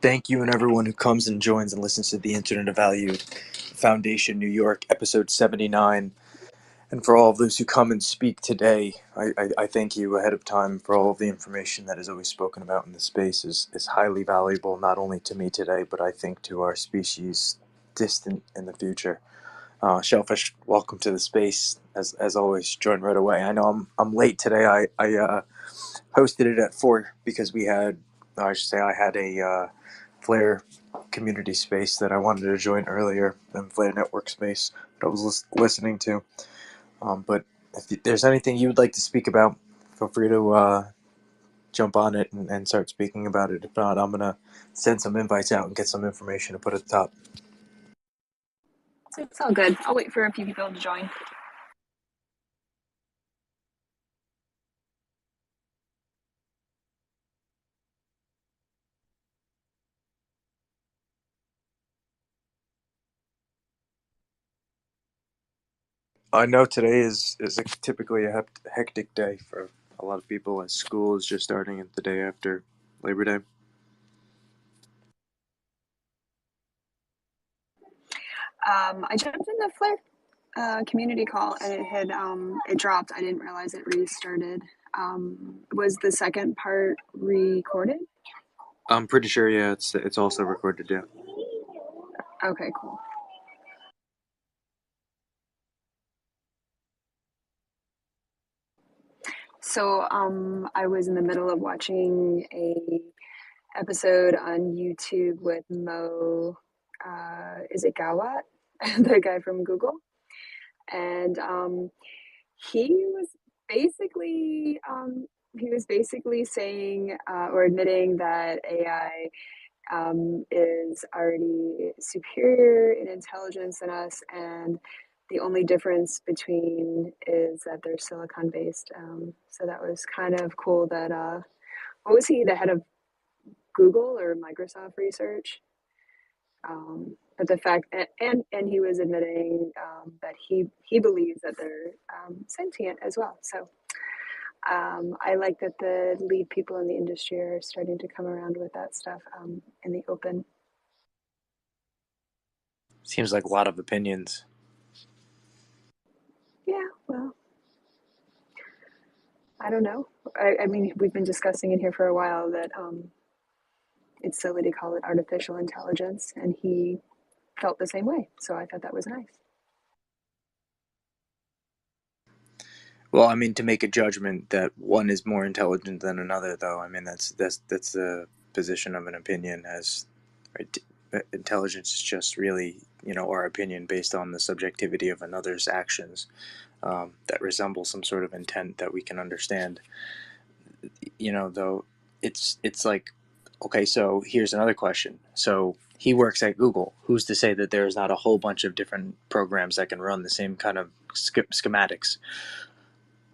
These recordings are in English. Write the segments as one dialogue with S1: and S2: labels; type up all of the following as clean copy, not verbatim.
S1: Thank you and everyone who comes and joins and listens to the Internet of Value Foundation New York, episode 79. And for all of those who come and speak today, I thank you ahead of time for all of the information that is always spoken about in the space is highly valuable, not only to me today, but I think to our species distant in the future. Shellfish, welcome to the space. As always, join right away. I know I'm late today. I hosted it at 4 because I should say I had a Flare community space that I wanted to join earlier than Flare Network space that I was listening to. But if there's anything you would like to speak about, feel free to jump on it and start speaking about it. If not, I'm going to send some invites out and get some information to put at the top.
S2: It's all good. I'll wait for a few people to join.
S1: I know today is typically a hectic day for a lot of people as school is just starting the day after Labor Day.
S2: I jumped in the Flare community call and it dropped. I didn't realize it restarted. Was the second part recorded?
S1: I'm pretty sure, yeah, it's also recorded, yeah.
S2: Okay, cool. So I was in the middle of watching a episode on YouTube with Mo. Is it Gawat, the guy from Google? And he was basically saying or admitting that AI is already superior in intelligence than us, and the only difference between is that they're silicon based. So that was kind of cool. That what was he, the head of Google or Microsoft Research? But the fact and he was admitting that he believes that they're sentient as well. So I like that the lead people in the industry are starting to come around with that stuff in the open.
S1: Seems like a lot of opinions.
S2: Yeah, well, I don't know. I mean, we've been discussing in here for a while that it's silly to call it artificial intelligence, and he felt the same way. So I thought that was nice.
S1: Well, I mean, to make a judgment that one is more intelligent than another, though, I mean that's the position of an opinion. As right, intelligence is just really our opinion based on the subjectivity of another's actions that resemble some sort of intent that we can understand. Though it's like, okay, so here's another question. So he works at Google. Who's to say that there's not a whole bunch of different programs that can run the same kind of schematics?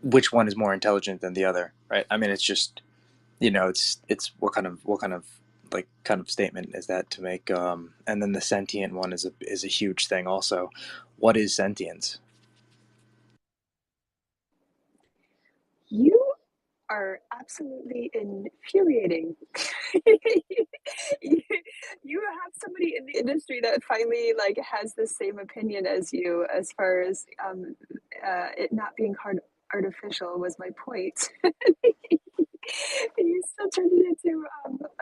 S1: Which one is more intelligent than the other, right? I mean, it's just it's what kind of like kind of statement is that to make? And then the sentient one is a huge thing also. What is sentience?
S2: You are absolutely infuriating. you, you have somebody in the industry that finally like has the same opinion as you as far as it not being hard artificial was my point. You still turned it into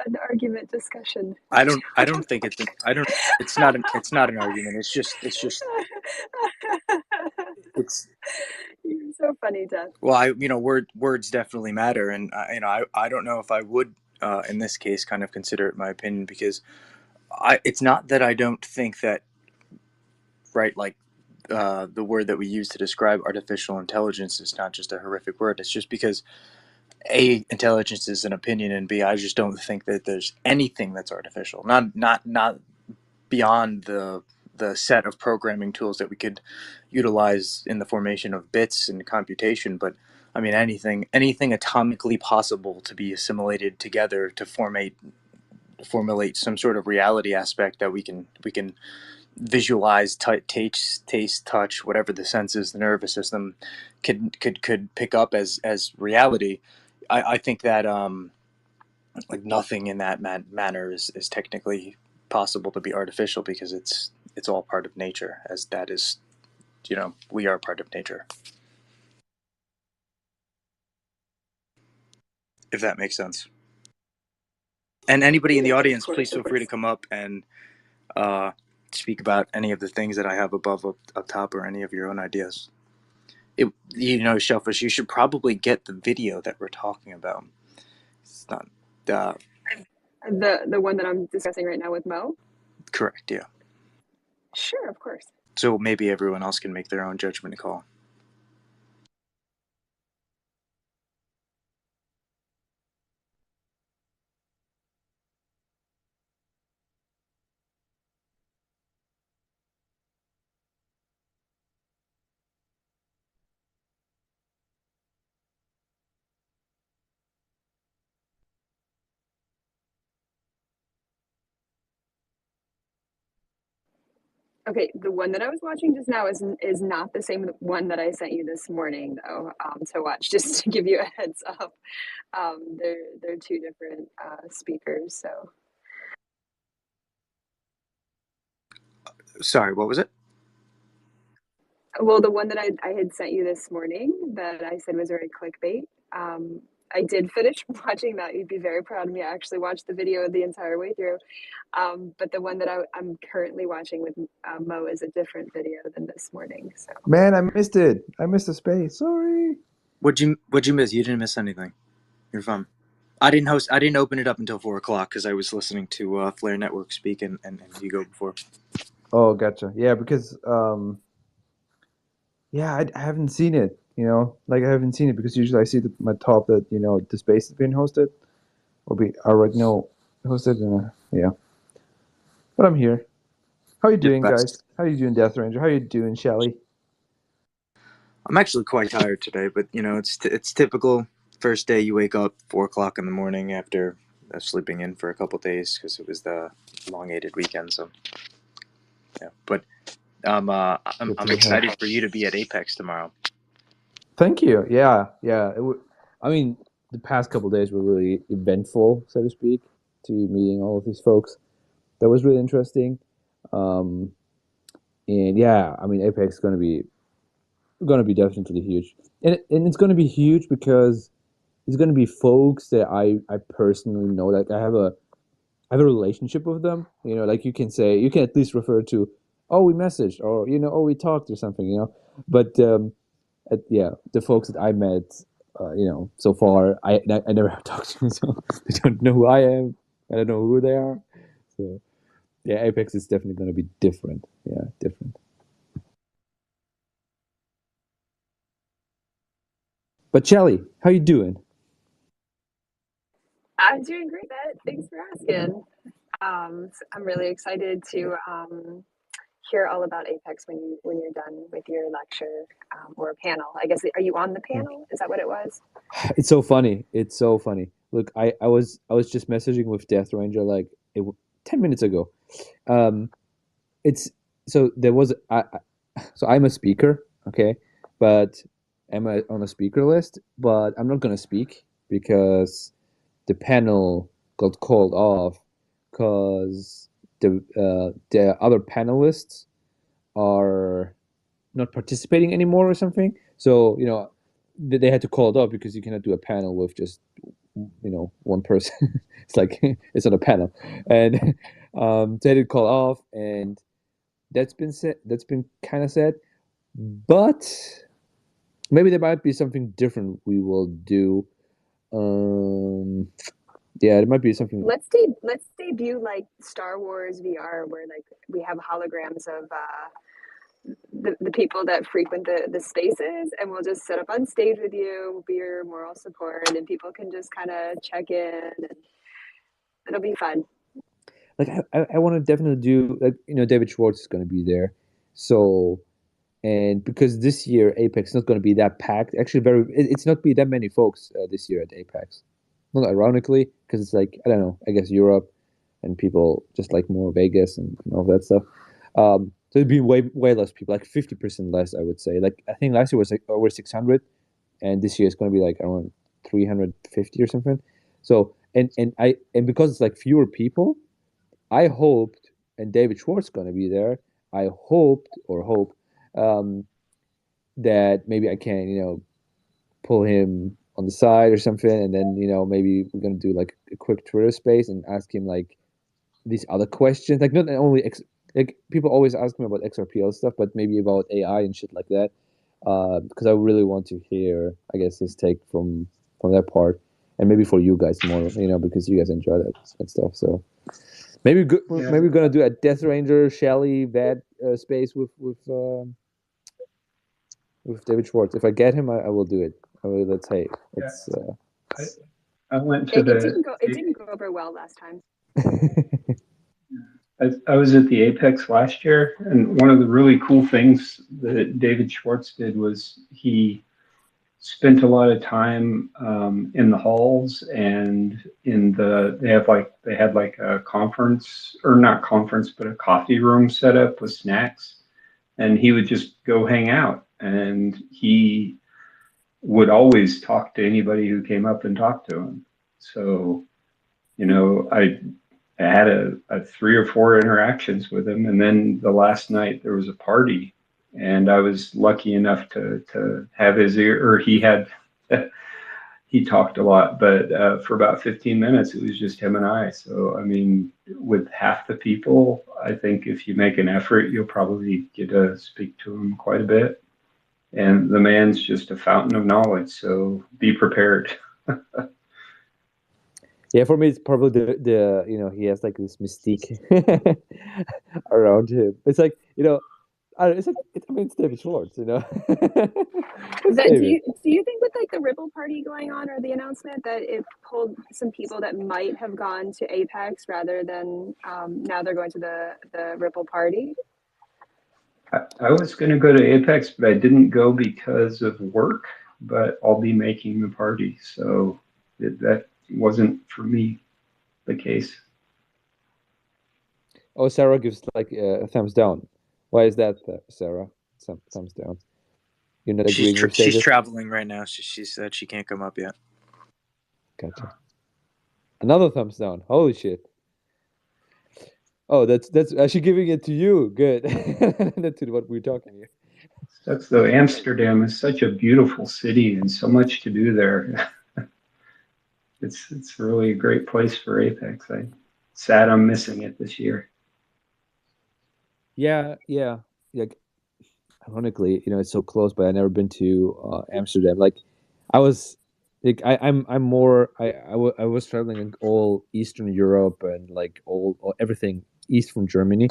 S2: an argument discussion.
S1: I don't think it's not an argument. It's just it's
S2: You're so funny, Dad.
S1: well, words definitely matter, and I don't know if I would in this case kind of consider it my opinion, because it's not that I don't think that, right, like the word that we use to describe artificial intelligence is not just a horrific word. It's just because A, intelligence is an opinion, and B, I just don't think that there's anything that's artificial. Not beyond the set of programming tools that we could utilize in the formation of bits and computation, but I mean anything atomically possible to be assimilated together to formulate some sort of reality aspect that we can visualize, taste, touch, whatever the senses, the nervous system could pick up as reality. I think that like nothing in that manner is technically possible to be artificial because it's all part of nature, as that is, we are part of nature, if that makes sense. And anybody in the
S2: Yeah, of
S1: audience, please
S2: course, of
S1: feel free to
S2: course.
S1: come up and uh, speak about any of the things that I have above up top, or any of your own ideas. Shellfish, you should probably get the video that we're talking about. It's not uh,
S2: The one that I'm discussing right now with Mo?
S1: correct, yeah.
S2: Sure, of course.
S1: So maybe everyone else can make their own judgment call.
S2: Okay, the one that I was watching just now is not the same one that I sent you this morning, though, to watch, just to give you a heads up. They're two different speakers, so.
S1: Sorry, what was it?
S2: Well, the one that I had sent you this morning that I said was very clickbait. Um, I did finish watching that. You'd be very proud of me. I actually watched the video the entire way through. But the one that I'm currently watching with Mo is a different video than this morning. So
S3: Man, I missed it. I missed the space. Sorry.
S1: What'd you miss? You didn't miss anything. You're fine. I didn't host. I didn't open it up until 4 o'clock because I was listening to Flare Network speak and Hugo before.
S3: Oh, gotcha. Yeah, because yeah, I haven't seen it. Like I haven't seen it because usually I see my top that the space is being hosted or be already know hosted, and yeah. But I'm here. How you
S1: You're
S3: doing,
S1: the best.
S3: guys? How you doing, Death Ranger? How you doing, Shelly?
S1: I'm actually quite tired today, but it's typical. First day you wake up 4 o'clock in the morning after sleeping in for a couple days because it was the elongated weekend. So yeah, but
S3: Good
S1: I'm
S3: to hear.
S1: excited for you to be at Apex tomorrow.
S3: Thank you. Yeah, yeah. I mean, the past couple days were really eventful, so to speak, to meeting all of these folks. That was really interesting. Um, and yeah, I mean, Apex is going to be definitely huge, and it's going to be huge because it's going to be folks that I personally know. Like I have a relationship with them. Like you can at least refer to, oh, we messaged, or oh, we talked or something. But yeah, the folks that I met, so far, I never have talked to, so they don't know who I am. I don't know who they are. So yeah, Apex is definitely going to be different. Yeah, different. But Shelly, how you doing?
S2: I'm doing great. Thanks for asking. So I'm really excited to hear all about Apex when you're done with your lecture or a panel. I guess are you on the panel? Is that what it was?
S3: It's so funny. It's so funny. Look, I was just messaging with Death Ranger like 10 minutes ago. Um, it's so there was so I'm a speaker, okay, but I'm on a speaker list, but I'm not gonna speak because the panel got called off because the other panelists are not participating anymore or something. So they had to call it off because you cannot do a panel with just one person. It's like it's not a panel, and they had to call off, and that's been said. That's been kind of sad, but maybe there might be something different we will do. Um, yeah, there might be something.
S2: Let's debut like Star Wars VR, where like we have holograms of the people that frequent the spaces, and we'll just sit up on stage with you, we'll be your moral support, and people can just kind of check in, and it'll be fun.
S3: Like I want to definitely do, like, David Schwartz is going to be there, so, and because this year Apex is not going to be that packed. Actually, it's not be that many folks this year at Apex. Not ironically, because it's like, I don't know. I guess Europe and people just like more Vegas and all that stuff. So it'd be way less people, like 50% less, I would say. Like I think last year was like over 600, and this year it's going to be like around 350 or something. So and because it's like fewer people, I hoped, and David Schwartz gonna be there. I hoped or hope um, that maybe I can, pull him on the side or something, and then maybe we're gonna do like a quick Twitter space and ask him like these other questions, like not only like people always ask me about XRPL stuff, but maybe about AI and shit like that. Because I really want to hear, I guess, his take from that part, and maybe for you guys more, because you guys enjoy that stuff. So
S4: Yeah,
S3: maybe we're gonna do a Death Ranger Shelly Vad space with David Schwartz. If I get him, I will do it. I will. Let's say
S4: yeah.
S3: it's.
S4: I, I went to
S2: It didn't go over well last time.
S4: I was at the Apex last year, and one of the really cool things that David Schwartz did was he spent a lot of time in the halls and they had like a conference, or not conference, but a coffee room set up with snacks, and he would just go hang out, and he would always talk to anybody who came up and talked to him. So, I had a 3 or 4 interactions with him, and then the last night there was a party, and I was lucky enough to have his ear, or he had. He talked a lot, but for about 15 minutes, it was just him and I. So, I mean, with half the people, I think if you make an effort, you'll probably get to speak to him quite a bit. And the man's just a fountain of knowledge, so be prepared.
S3: Yeah, for me, it's probably the he has like this mystique around him. It's like it's like I mean it's David Schwartz, it's
S2: That
S3: David.
S2: do you think with like the Ripple party going on, or the announcement, that it pulled some people that might have gone to Apex rather than now they're going to the Ripple party?
S4: I was going to go to Apex, but I didn't go because of work, but I'll be making the party. So that wasn't for me the case.
S3: Oh, Sarah gives like a thumbs down. Why is that, Sarah? Some thumbs down. You're not agreeing with
S1: She's
S3: David?
S1: traveling right now. She said she can't come up yet.
S3: Gotcha. Another thumbs down. Holy shit. Oh, that's actually giving it to you. Good. That's what we're talking here.
S4: That's though Amsterdam is such a beautiful city and so much to do there. It's really a great place for Apex. Sad I'm missing it this year.
S3: Yeah, yeah. Like ironically, it's so close, but I never been to Amsterdam. Like I was like I'm more I was traveling in all Eastern Europe and like all everything east from Germany,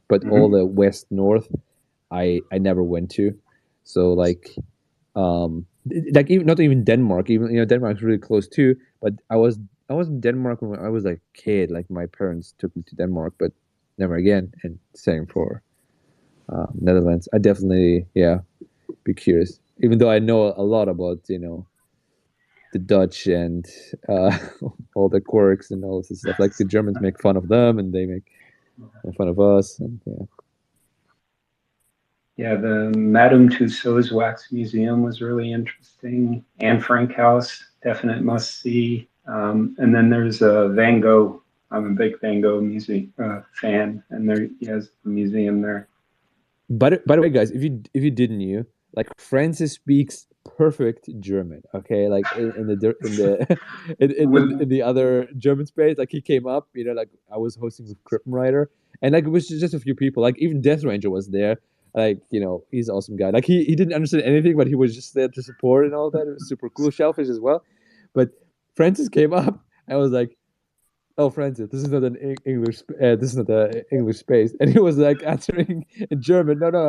S3: but all
S4: Mm-hmm.
S3: the west north I never went to. So like even not even Denmark, even Denmark's really close too, but I was in Denmark when I was like a kid. Like my parents took me to Denmark, but never again. And same for Netherlands. I definitely be curious, even though I know a lot about the Dutch and uh, all the quirks and all this stuff. Like the Germans make fun of them, and they make fun of us, and yeah.
S4: Yeah, the Madame Tussauds Wax Museum was really interesting. Anne Frank House, definite must see. And then there's Van Gogh. I'm a big Van Gogh music fan, and there he has a museum there.
S3: By the way, guys, if you didn't know, like Francis speaks perfect German. Okay, like in the
S4: With
S3: in the other German space, like he came up. Like I was hosting with Krippenreiter, and like it was just a few people. Like even Death Ranger was there. Like he's an awesome guy. Like he didn't understand anything, but he was just there to support and all that. It was super cool. Shellfish as well, but Francis came up. I was like, "Oh, Francis, this is not an English. This is not an English space." And he was like answering in German. No, no,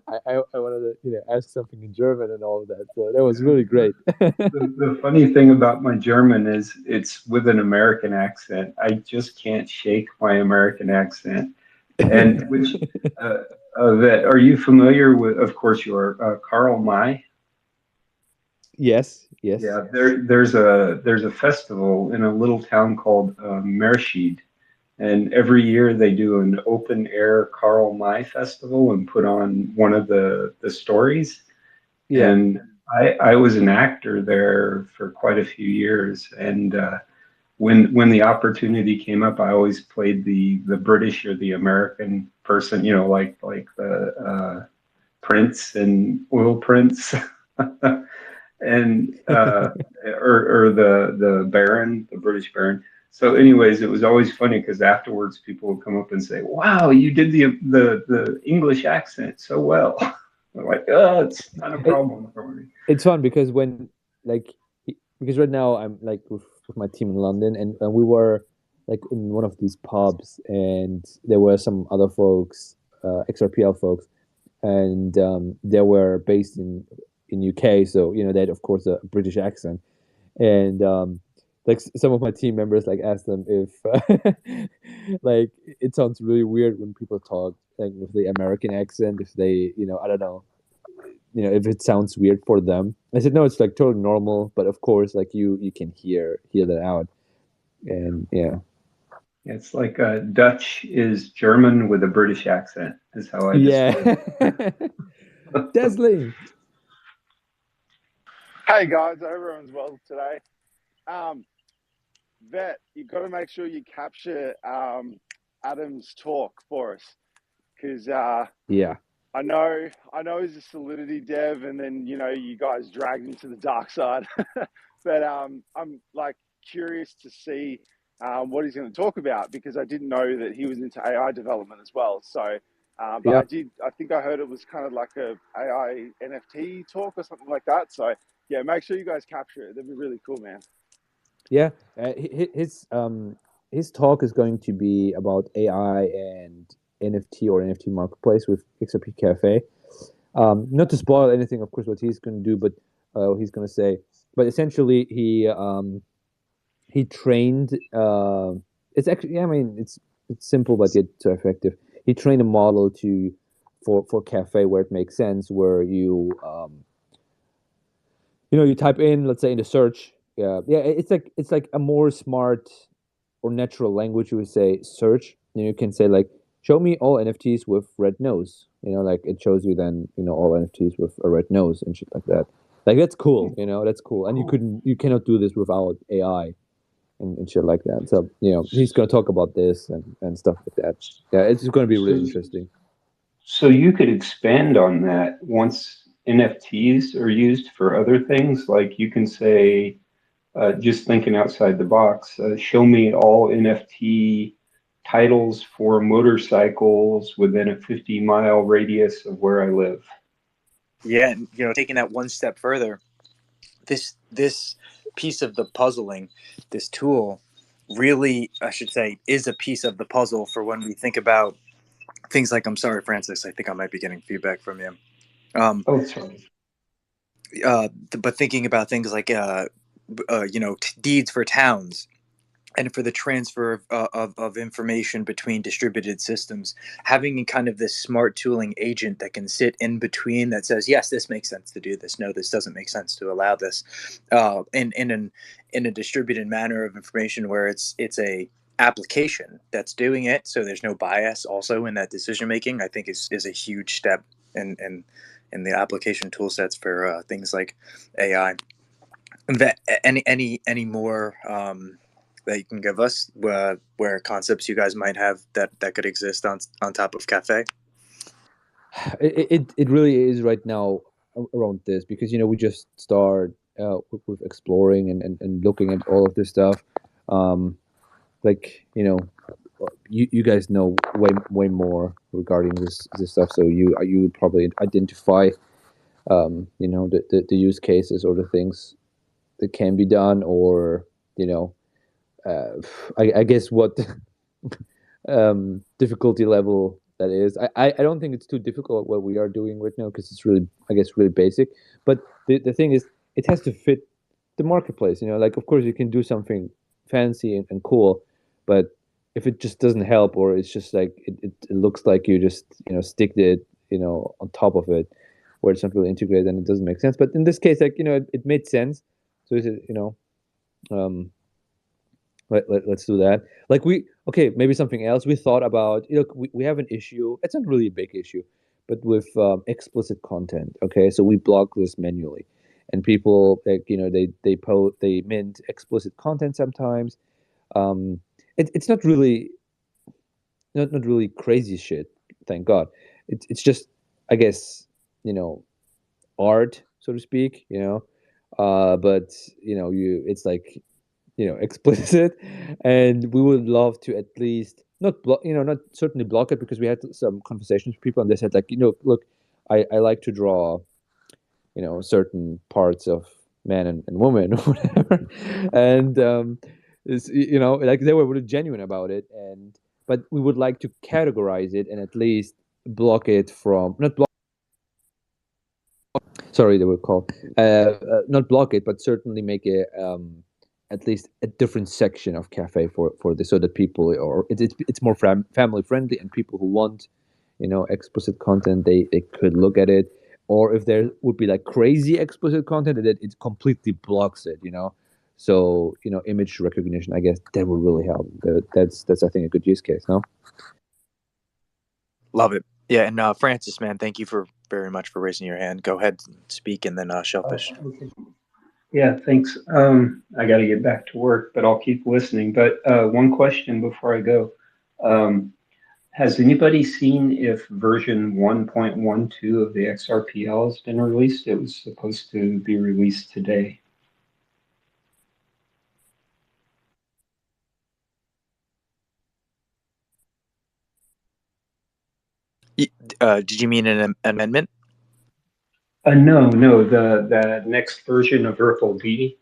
S3: I wanted to ask something in German and all of that. So that was really great.
S4: the funny thing about my German is it's with an American accent. I just can't shake my American accent. And which that are you familiar with? Of course, you are. Karl May.
S3: Yes, yes.
S4: Yeah, there's a festival in a little town called Merschied, and every year they do an open air Karl May festival and put on one of the stories.
S3: Yeah.
S4: And I was an actor there for quite a few years, and when the opportunity came up, I always played the British or the American person, like the Prince and Oil Prince, and or the Baron, the British Baron. So, anyways, it was always funny because afterwards people would come up and say, "Wow, you did the English accent so well." I'm like, "Oh, it's not a
S3: It,
S4: problem for me."
S3: it's fun because like because right now I'm like with my team in London, and we were like in one of these pubs, and there were some other folks, XRPL folks, and they were based in UK, so they had of course a British accent, and like some of my team members like asked them if like it sounds really weird when people talk like with the American accent, if they I don't know, if it sounds weird for them. I said no, it's like totally normal, but of course like you can hear that out, and yeah.
S4: It's like Dutch is German with a British accent, is how I describe
S3: Yeah.
S4: it.
S3: Dazzling.
S5: Hey guys, hope everyone's well today. Um, Vet, you've got to make sure you capture Adam's talk for us, because
S3: Yeah.
S5: I know he's a Solidity dev, and then you guys dragged him to the dark side. But I'm like curious to see what he's going to talk about, because I didn't know that he was into AI development as well. So, but
S3: Yeah.
S5: I think I heard it was kind of like a AI NFT talk or something like that. So yeah, make sure you guys capture it. That'd be really cool, man.
S3: Yeah, his talk is going to be about AI and NFT or NFT marketplace with XRP Cafe. Not to spoil anything, of course, what he's going to do, but he's going to say. But essentially, he trained. It's actually, yeah, I mean, it's simple but yet so effective. He trained a model for Cafe where it makes sense, where you type in, let's say, in the search. Yeah, it's like a more smart or natural language. You would say search. You can say like, show me all NFTs with red nose. Like it shows you then all NFTs with a red nose and shit like that. Like that's cool. That's cool. And you cannot do this without AI and shit like that. So he's gonna talk about this and stuff like that. Yeah, it's gonna be really
S4: So,
S3: interesting.
S4: so you could expand on that once NFTs are used for other things. Like you can say, just thinking outside the box, show me all NFT titles for motorcycles within a 50-mile radius of where I live.
S1: Yeah, and taking that one step further, this piece of the puzzling, this tool, really, I should say, is a piece of the puzzle for when we think about things like, I'm sorry, Francis, I think I might be getting feedback from you.
S4: Oh, sorry.
S1: But thinking about things like, deeds for towns, and for the transfer of information between distributed systems, having kind of this smart tooling agent that can sit in between, that says, yes, this makes sense to do this, no, this doesn't make sense to allow this, in a distributed manner of information, where it's a application that's doing it, so there's no bias also in that decision making, I think is a huge step in the application tool sets for things like AI. That any more that you can give us, where concepts you guys might have that could exist on top of Cafe?
S3: It really is right now around this, because we just start with exploring and looking at all of this stuff. Like you guys know way more regarding this stuff, so you probably identify the use cases or the things that can be done, or uh, I guess what difficulty level that is. I don't think it's too difficult what we are doing right now, because it's really, I guess, really basic. But the thing is, it has to fit the marketplace. Like of course you can do something fancy and cool, but if it just doesn't help, or it's just like it looks like you just stick it on top of it, where it's not really integrated, then it doesn't make sense. But in this case, like it made sense. So is it um let's do that. Like okay, maybe something else we thought about. We have an issue. It's not really a big issue, but with explicit content. Okay, so we block this manually, and people like they mint explicit content sometimes. It's not really not really crazy shit, thank God. It's just, I guess, art, so to speak, but it's like, explicit, and we would love to at least not block, not certainly block it, because we had some conversations with people and they said, like, look, I like to draw, certain parts of man and woman or whatever, and like, they were really genuine about it, and but we would like to categorize it and at least block it from, not block, sorry, they were called, not block it, but certainly make it, at least a different section of cafe for this, so that people, or it's more family friendly, and people who want, explicit content, they could look at it, or if there would be like crazy explicit content, that it completely blocks it, so, image recognition, I guess that would really help. That's I think a good use case, no?
S1: Love it. Yeah, and Francis, man, thank you very much for raising your hand. Go ahead and speak, and then Shellfish.
S4: Okay. Yeah, thanks. I got to get back to work, but I'll keep listening. But one question before I go. Has anybody seen if version 1.12 of the XRPL has been released? It was supposed to be released today.
S1: Did you mean an amendment?
S4: No, the next version of Urkel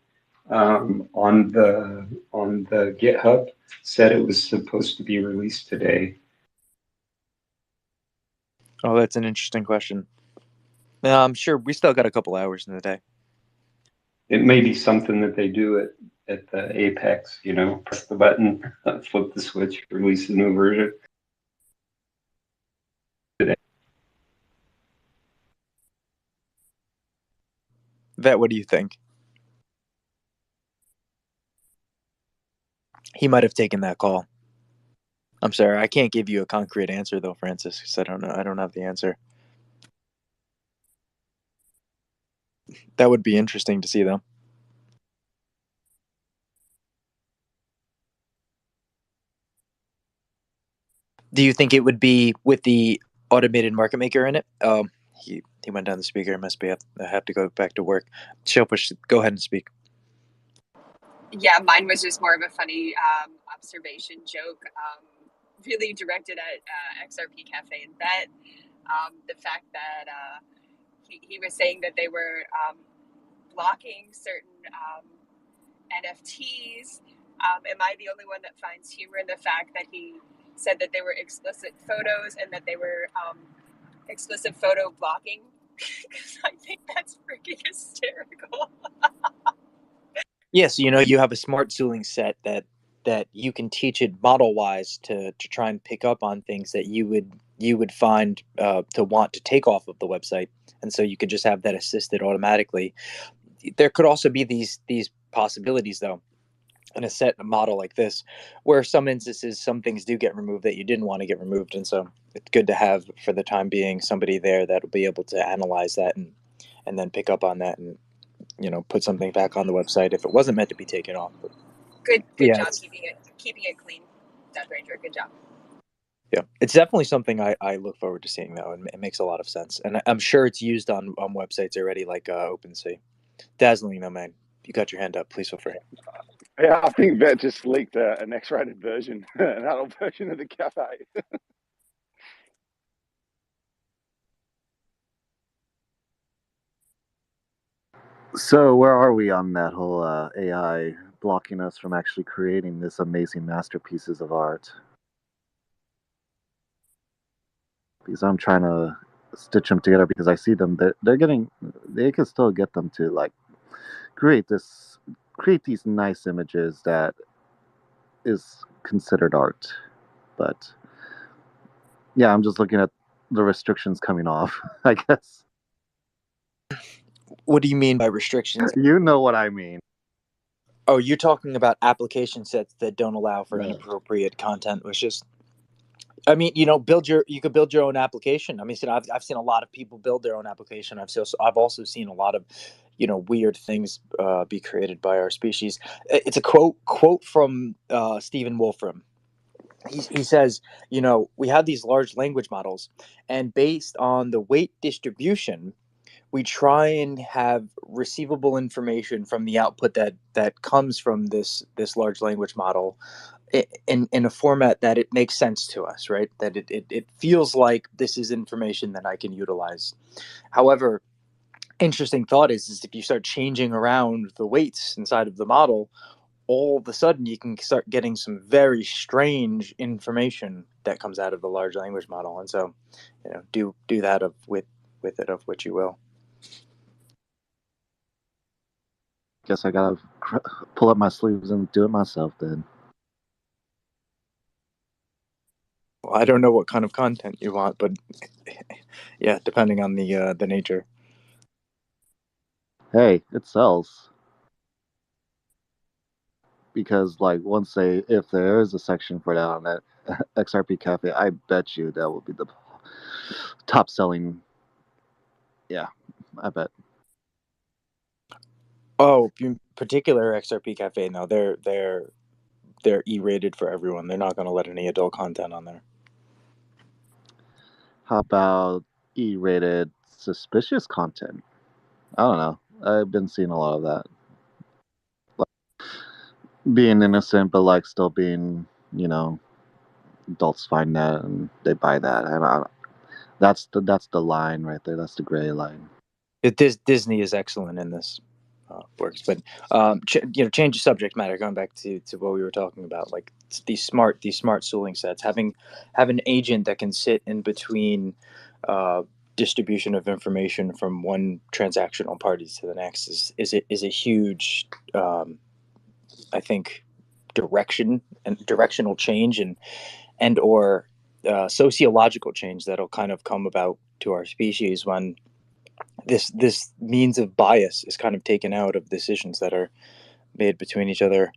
S4: on the GitHub said it was supposed to be released today.
S1: Oh, that's an interesting question. I'm sure we still got a couple hours in the day.
S4: It may be something that they do at the Apex, press the button, flip the switch, release a new version.
S1: Vet, what do you think? He might have taken that call. I'm sorry, I can't give you a concrete answer though, Francis, because I don't know. I don't have the answer. That would be interesting to see, though. Do you think it would be with the automated market maker in it? He went down the speaker. I must be have to go back to work. Shellfish, go ahead and speak.
S2: Yeah, mine was just more of a funny observation joke, really directed at XRP Cafe and Bet. The fact that he was saying that they were blocking certain NFTs. Am I the only one that finds humor in the fact that he said that they were explicit photos and that they were explicit photo blocking? Because I think that's freaking hysterical.
S1: Yes, you have a smart tooling set that you can teach it model wise to try and pick up on things that you would find to want to take off of the website, and so you could just have that assisted automatically. There could also be these possibilities though in a set model like this, where some instances some things do get removed that you didn't want to get removed, and so it's good to have for the time being somebody there that will be able to analyze that and then pick up on that and put something back on the website if it wasn't meant to be taken off. But
S2: Good
S1: yeah,
S2: job keeping it clean, Death Ranger. Good job.
S1: yeah, it's definitely something I look forward to seeing though, and it makes a lot of sense, and I'm sure it's used on websites already, like OpenSea. Dazzling, no man, you got your hand up. Please feel free.
S5: Yeah, I think Vet just leaked an X-rated version, an adult version of the cafe.
S6: So where are we on that whole AI blocking us from actually creating this amazing masterpieces of art? Because I'm trying to stitch them together, because I see them, they can still get them to like create these nice images that is considered art. But yeah, I'm just looking at the restrictions coming off, I guess.
S1: What do you mean by restrictions?
S6: You know what I mean.
S1: Oh, you're talking about application sets that don't allow for inappropriate content, which is I mean, you could build your own application. I mean, I've seen a lot of people build their own application. I've also seen a lot of, weird things be created by our species. It's a quote from Stephen Wolfram. He says, we have these large language models, and based on the weight distribution, we try and have receivable information from the output that comes from this large language model in a format that it makes sense to us, right? That it feels like this is information that I can utilize. However, interesting thought is if you start changing around the weights inside of the model, all of a sudden you can start getting some very strange information that comes out of the large language model. And so, do that with it of which you will.
S6: Guess I gotta pull up my sleeves and do it myself then.
S1: Well, I don't know what kind of content you want, but yeah, depending on the nature.
S6: Hey, it sells. Because if there is a section for that on that XRP Cafe, I bet you that will be the top selling. Yeah, I bet.
S1: Oh, in particular XRP Cafe. No, they're E-rated for everyone. They're not going to let any adult content on there.
S6: How about E-rated suspicious content? I don't know. I've been seeing a lot of that. Being innocent, but still being, adults find that and they buy that. And that's the line right there. That's the gray line.
S1: Disney is excellent in this works, but change the subject matter. Going back to what we were talking about, like these smart schooling sets, having an agent that can sit in between distribution of information from one transactional party to the next is a huge, I think, directional change and or sociological change that'll kind of come about to our species when this means of bias is kind of taken out of decisions that are made between each other.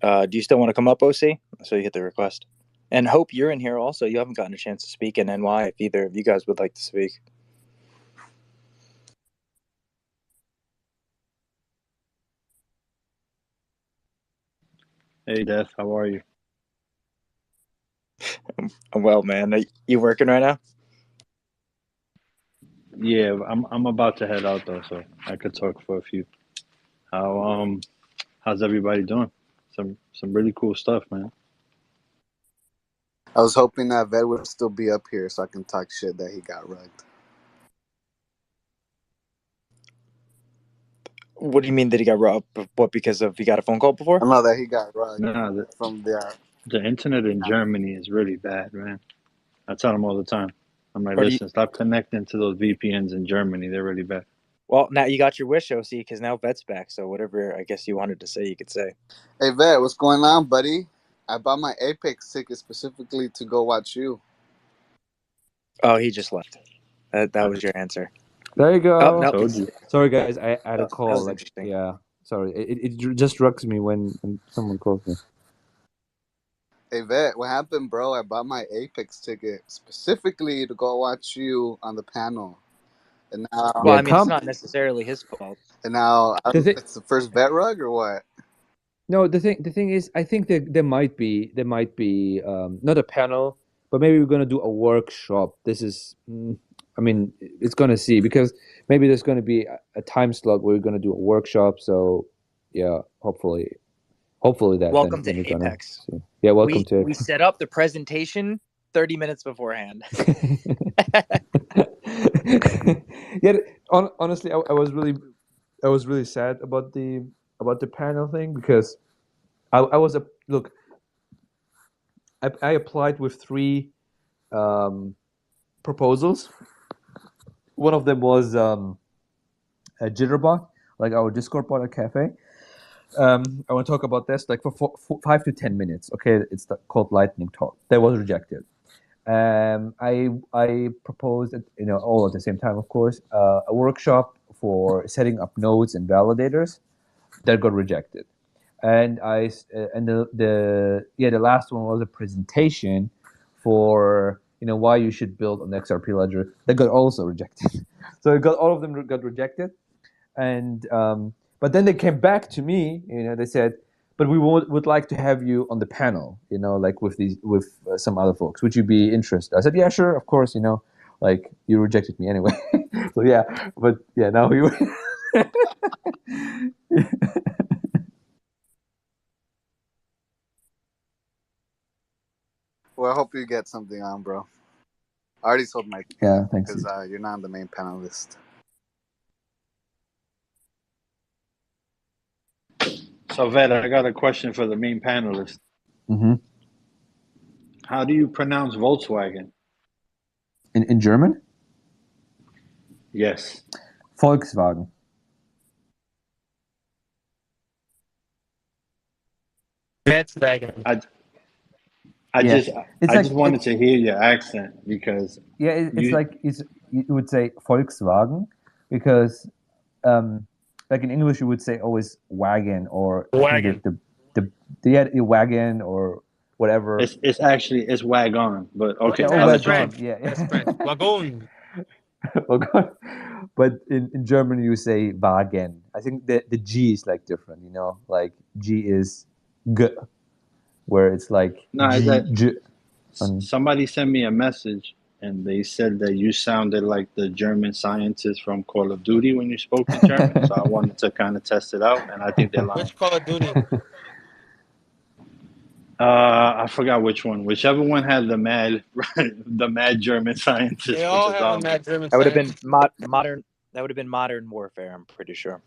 S1: Do you still want to come up, OC? So you hit the request. And Hope, you're in here also. You haven't gotten a chance to speak in NY if either of you guys would like to speak.
S7: Hey, Death, how are you?
S1: I'm well, man. Are you working right now?
S7: Yeah, I'm about to head out though, so I could talk for a few. How's everybody doing? Some really cool stuff, man.
S8: I was hoping that Ved would still be up here so I can talk shit that he got rugged.
S1: What do you mean that he got robbed? What, because of he got a phone call before?
S8: I know that he got rugged
S7: Nah,
S8: from the.
S7: the internet in Germany is really bad, man. I tell them all the time. I'm like,
S1: Or
S7: listen, stop connecting to those VPNs in Germany. They're really bad.
S1: Well, now you got your wish, OC, because now Vet's back. So whatever I guess you wanted to say, you could say.
S8: Hey Ved, what's going on, buddy? I bought my Apex ticket specifically to go watch you.
S1: Oh, he just left. That was your answer.
S3: There you go.
S1: Oh, no,
S7: Told you.
S3: Sorry, guys. I had a
S1: That
S3: call.
S1: was interesting.
S3: Yeah. Sorry. It just rugs me when someone calls me.
S8: Hey Vet, what happened, bro? I bought my Apex ticket specifically to go watch you on the panel, and now,
S1: Well,
S3: Yeah,
S1: I mean, it's
S3: come.
S1: not necessarily his fault.
S8: and now
S3: The thing,
S8: it's the first Vet rug or what?
S3: no, the thing is, I think that there might be not a panel, but maybe we're gonna do a workshop. This is, I mean, it's gonna see because maybe there's gonna be a time slot where we're gonna do a workshop. So, yeah, hopefully that
S1: Welcome
S3: then
S1: to
S3: we're gonna
S1: Apex.
S3: see. Yeah, welcome to
S1: We set up the presentation 30 minutes beforehand.
S3: Yeah, honestly, I was really sad about the panel thing because I was look. I applied with three proposals. One of them was a Jitterbot, like our Discord bot at Cafe. I want to talk about this like for 5 to 10 minutes. Okay, it's called Lightning Talk. That was rejected. I proposed, all at the same time, of course, a workshop for setting up nodes and validators. That got rejected. And the last one was a presentation for why you should build an XRP ledger. That got also rejected. So all of them got rejected, and but then they came back to me. They said, but we would like to have you on the panel. Like with some other folks. Would you be interested? I said, yeah, sure, of course. Like you rejected me anyway. So yeah, but yeah, now you.
S8: Well, I hope you get something on, bro. I already sold my
S3: Yeah, thanks.
S8: because you're not on the main panelist.
S7: So, Vet, I got a question for the main panelist.
S3: Mm-hmm.
S7: How do you pronounce Volkswagen?
S3: In German?
S7: Yes.
S3: Volkswagen.
S9: Volkswagen.
S7: I
S3: Yeah.
S7: just wanted to hear your accent because
S3: you would say Volkswagen because like in English you would say always wagon or
S9: Wagon.
S3: the wagon or whatever.
S7: It's wagon, but okay.
S9: Yeah,
S3: Oh,
S9: that's
S3: wagon.
S9: French.
S3: Yeah.
S9: That's French. Wagon.
S3: But in German you say Wagen. I think the G is like different, like G is G, where it's like
S7: No,
S3: G,
S7: that
S3: G.
S7: Somebody sent me a message and they said that you sounded like the German scientist from Call of Duty when you spoke in German. So I wanted to kind of test it out, and I think they're lying.
S9: Which Call of Duty?
S7: I forgot which one. Whichever one had the mad German scientist.
S9: They all have a mad German
S1: That would have been
S9: scientist.
S1: modern. That would have been Modern Warfare. I'm pretty sure.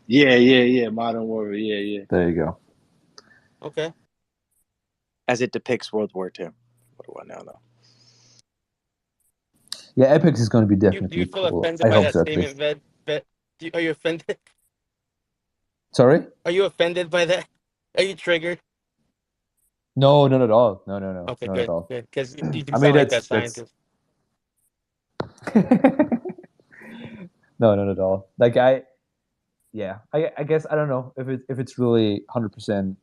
S7: Yeah. Modern Warfare. Yeah.
S3: There you go.
S9: Okay.
S1: As it depicts World War II. What do I now know?
S3: Yeah, Apex is going to be definitely
S9: Do you feel
S3: cool.
S9: offended by that statement, Vet? Are you offended?
S3: Sorry?
S9: Are you offended by that? Are you triggered?
S3: No, not at all. No.
S9: Okay,
S3: not
S9: good.
S3: at all.
S9: Good, because you
S3: I
S9: sound
S3: mean,
S9: like that scientist.
S3: No, not at all. Like I guess I don't know if it's really 100%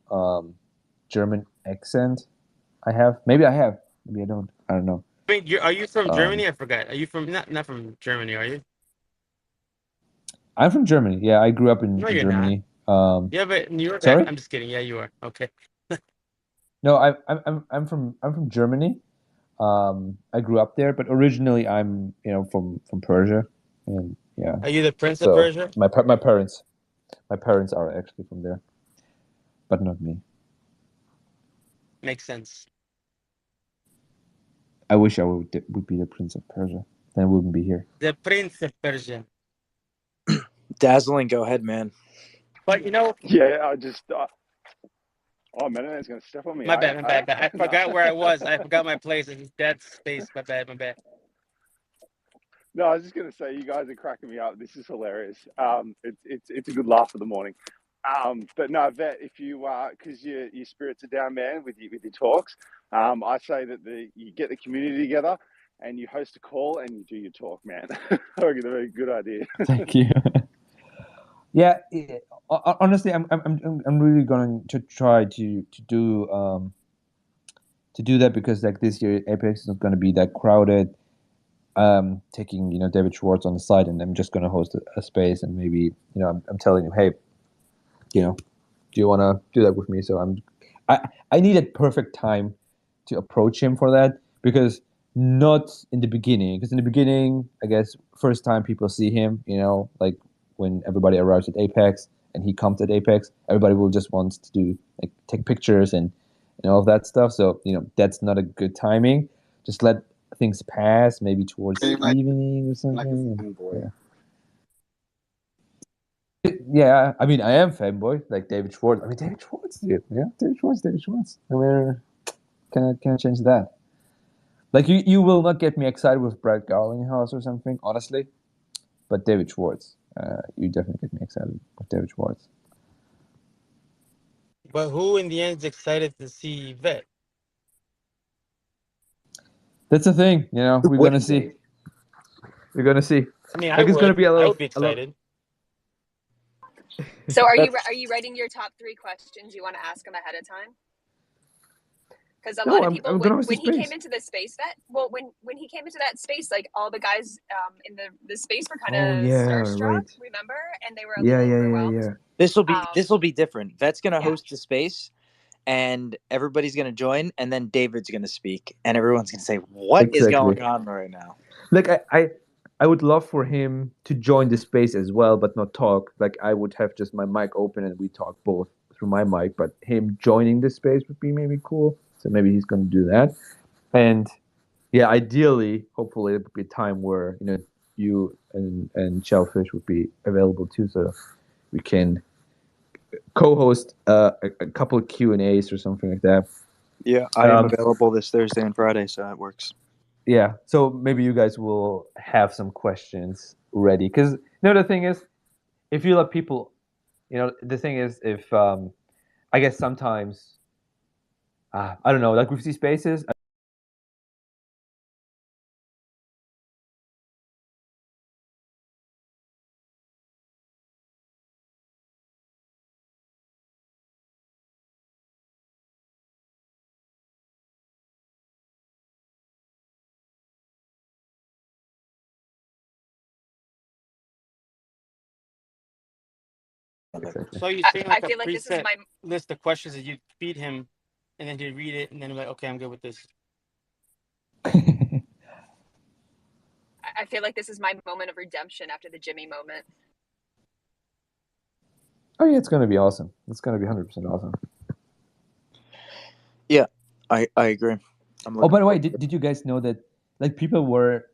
S3: German accent. Maybe I have. Maybe I don't. I don't know.
S9: Wait, are you from Germany? I forgot. Are you from not from Germany? Are you?
S3: I'm from Germany. Yeah, I grew up in
S9: No, you're
S3: Germany.
S9: not. Yeah, but New York.
S3: Sorry?
S9: I'm just kidding. Yeah, you are. Okay.
S3: No, I'm from Germany. I grew up there, but originally I'm from Persia, and yeah.
S9: Are you the Prince of Persia?
S3: My parents are actually from there, but not me.
S9: Makes sense.
S3: I wish I would be the Prince of Persia. Then I wouldn't be here.
S9: The Prince of Persia.
S1: Dazzling, go ahead, man.
S9: But
S5: Yeah, I just. Oh, man, it's going to step on me.
S9: My bad. I forgot where I was. I forgot my place. It's dead space. My bad.
S5: No, I was just going to say, you guys are cracking me up. This is hilarious. It's a good laugh of the morning. But no, Vet, if you because your spirits are down, man, with your talks, I say that you get the community together and you host a call and you do your talk, man. I reckon that's a very good idea.
S3: Thank you. Yeah, honestly, I'm really going to try to do that because like this year Apex is not going to be that crowded. Taking David Schwartz on the side, and I'm just going to host a space, and maybe I'm telling him, hey, do you want to do that with me? So I need a perfect time to approach him for that, because not in the beginning, because in the beginning, I guess first time people see him, like when everybody arrives at Apex and he comes at Apex, everybody will just want to do like take pictures and all of that stuff. So that's not a good timing. Just let things pass, maybe towards the evening or something.
S8: Like a fanboy.
S3: Yeah, I mean, I am fanboy, like David Schwartz. I mean, David Schwartz, dude. Yeah, David Schwartz. Where can I change that? Like, you will not get me excited with Brad Garlinghouse or something, honestly. But David Schwartz, you definitely get me excited with David Schwartz.
S9: But who in the end is excited to see Vet?
S3: That's the thing, we're gonna see. We're gonna see.
S9: I mean,
S3: it's gonna be a little.
S9: I would be excited.
S2: So are you writing your top 3 questions you want to ask him ahead of time? Because a
S3: No,
S2: lot of
S3: I'm
S2: people,
S3: gonna host the
S2: when he came
S3: space.
S2: into the space, when he came into that space, like all the guys in the space were kind
S3: Oh
S2: of
S3: yeah,
S2: starstruck,
S3: right.
S2: remember? And they were a
S3: Yeah,
S2: little
S3: yeah, yeah,
S2: overwhelmed.
S3: yeah.
S1: This will
S2: Um,
S1: be different. Vet's gonna
S2: yeah.
S1: host the space, and everybody's gonna join, and then David's gonna speak, and everyone's gonna say, "What is
S3: Exactly.
S1: going on right now?"
S3: Like I would love for him to join the space as well, but not talk. Like I would have just my mic open and we talk both through my mic, but him joining the space would be maybe cool. So maybe he's gonna do that. And yeah, ideally, hopefully it would be a time where, you and Shellfish would be available too, so we can co-host a couple of Q&As or something like that.
S1: Yeah, I am
S3: Um,
S1: available this Thursday and Friday, so that works.
S3: Yeah, so maybe you guys will have some questions ready. Because the thing is, if you let people, the thing is, if I guess sometimes, I don't know, like with these spaces, exactly.
S9: So you're saying
S2: I
S9: like a
S2: feel like this is
S9: preset
S2: my
S9: list of questions that you feed him, and then he'd read it, and then like, okay, I'm good with this.
S2: I feel like this is my moment of redemption after the Jimmy moment.
S3: Oh yeah, it's gonna be awesome. It's gonna be 100% awesome.
S1: Yeah, I agree.
S3: Oh, by the way, did you guys know that like people were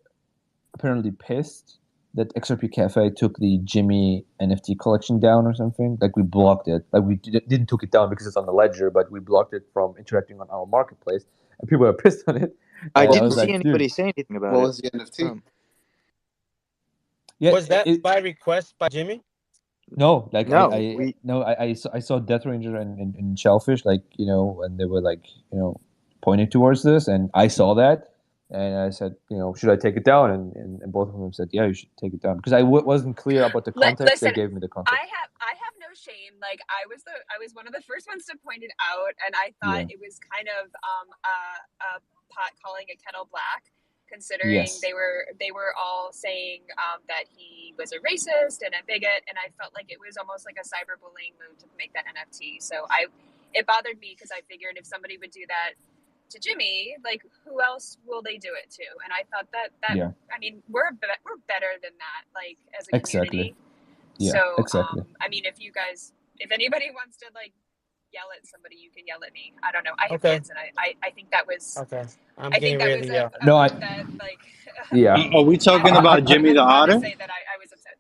S3: apparently pissed that XRP Cafe took the Jimmy NFT collection down or something? Like we blocked it. Like we didn't took it down because it's on the ledger, but we blocked it from interacting on our marketplace, and people were pissed on it.
S1: I
S3: And
S1: didn't
S3: was
S1: see
S3: like,
S1: anybody
S3: dude,
S1: say anything about
S8: What
S1: it.
S8: was the NFT?
S3: yeah,
S9: Was that by request by Jimmy?
S3: no, like
S1: No,
S3: I saw Death Ranger and Shellfish, like and they were like pointing towards this, and I saw that, and I said, should I take it down? And both of them said, yeah, you should take it down, because I wasn't clear about the context. They
S2: Listen,
S3: gave me the context.
S2: I have no shame. Like I was one of the first ones to point it out, and I thought
S3: Yeah.
S2: it was kind of a pot calling a kettle black, considering
S3: Yes.
S2: they were all saying that he was a racist and a bigot, and I felt like it was almost like a cyberbullying move to make that NFT. So it bothered me because I figured if somebody would do that to Jimmy, like who else will they do it to? And I thought that
S3: Yeah.
S2: I mean we're better than that, like as a
S3: Exactly.
S2: community.
S3: Yeah.
S2: So
S3: Exactly.
S2: I mean, if anybody wants to like yell at somebody, you can yell at me. I don't know. I have
S9: Okay.
S2: kids, and I think that was
S9: Okay.
S2: I think that was a
S3: No,
S2: move that like
S3: Yeah.
S7: Are we talking about Jimmy the
S2: I'm proud to
S7: Otter?
S2: say that I was upset.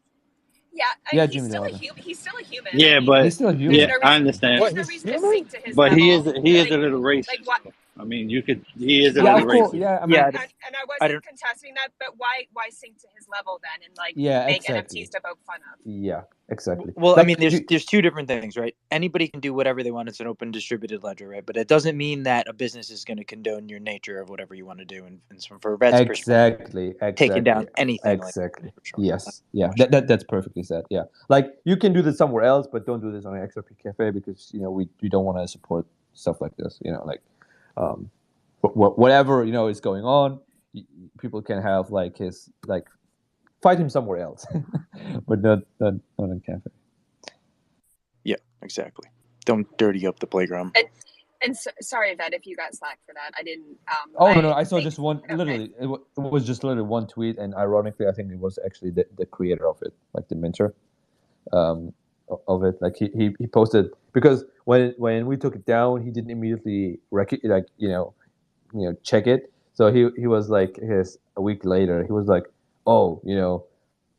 S2: Yeah,
S3: Yeah,
S2: he's
S3: Jimmy the
S2: still
S3: Otter.
S2: he's still a human. I
S7: Yeah,
S2: mean,
S7: but
S3: He's still a human.
S2: there's
S7: yeah,
S2: no
S7: I
S2: reason
S7: understand.
S9: What,
S2: there's no
S9: he's
S2: reason to
S9: human?
S2: sink to his
S7: But he
S2: level.
S7: is
S2: Like
S7: a little
S2: like
S7: racist.
S2: what?
S7: I mean, he is a
S3: Yeah,
S7: little
S3: of course.
S7: racist.
S3: Yeah, I mean,
S1: Yeah,
S2: And I
S1: I
S2: wasn't
S1: don't.
S2: contesting that, but why sink to his level then and like
S3: yeah,
S2: make
S3: exactly.
S2: NFTs to poke fun of?
S3: Yeah, exactly.
S1: Well, I
S3: Like,
S1: mean, there's two different things, right? Anybody can do whatever they want. It's an open distributed ledger, right? But it doesn't mean that a business is going to condone your nature of whatever you want to do. And so for Vet's perspective, taking down anything like
S3: exactly.
S1: that, for sure.
S3: Yes, yeah, that's perfectly said. Yeah, like you can do this somewhere else, but don't do this on an XRP Cafe, because we don't want to support stuff like this. Like whatever is going on, people can have like his like fight him somewhere else, but not on Cafe.
S1: Yeah, exactly. Don't dirty up the playground.
S2: And sorry, Yvette, if you got slack for that. I didn't.
S3: Oh no, I saw just one.
S2: Okay.
S3: Literally, it was just literally one tweet, and ironically, I think it was actually the creator of it, like the minter, of it. Like he posted, because when we took it down, he didn't immediately check it. So he was like, a week later, he was like, oh,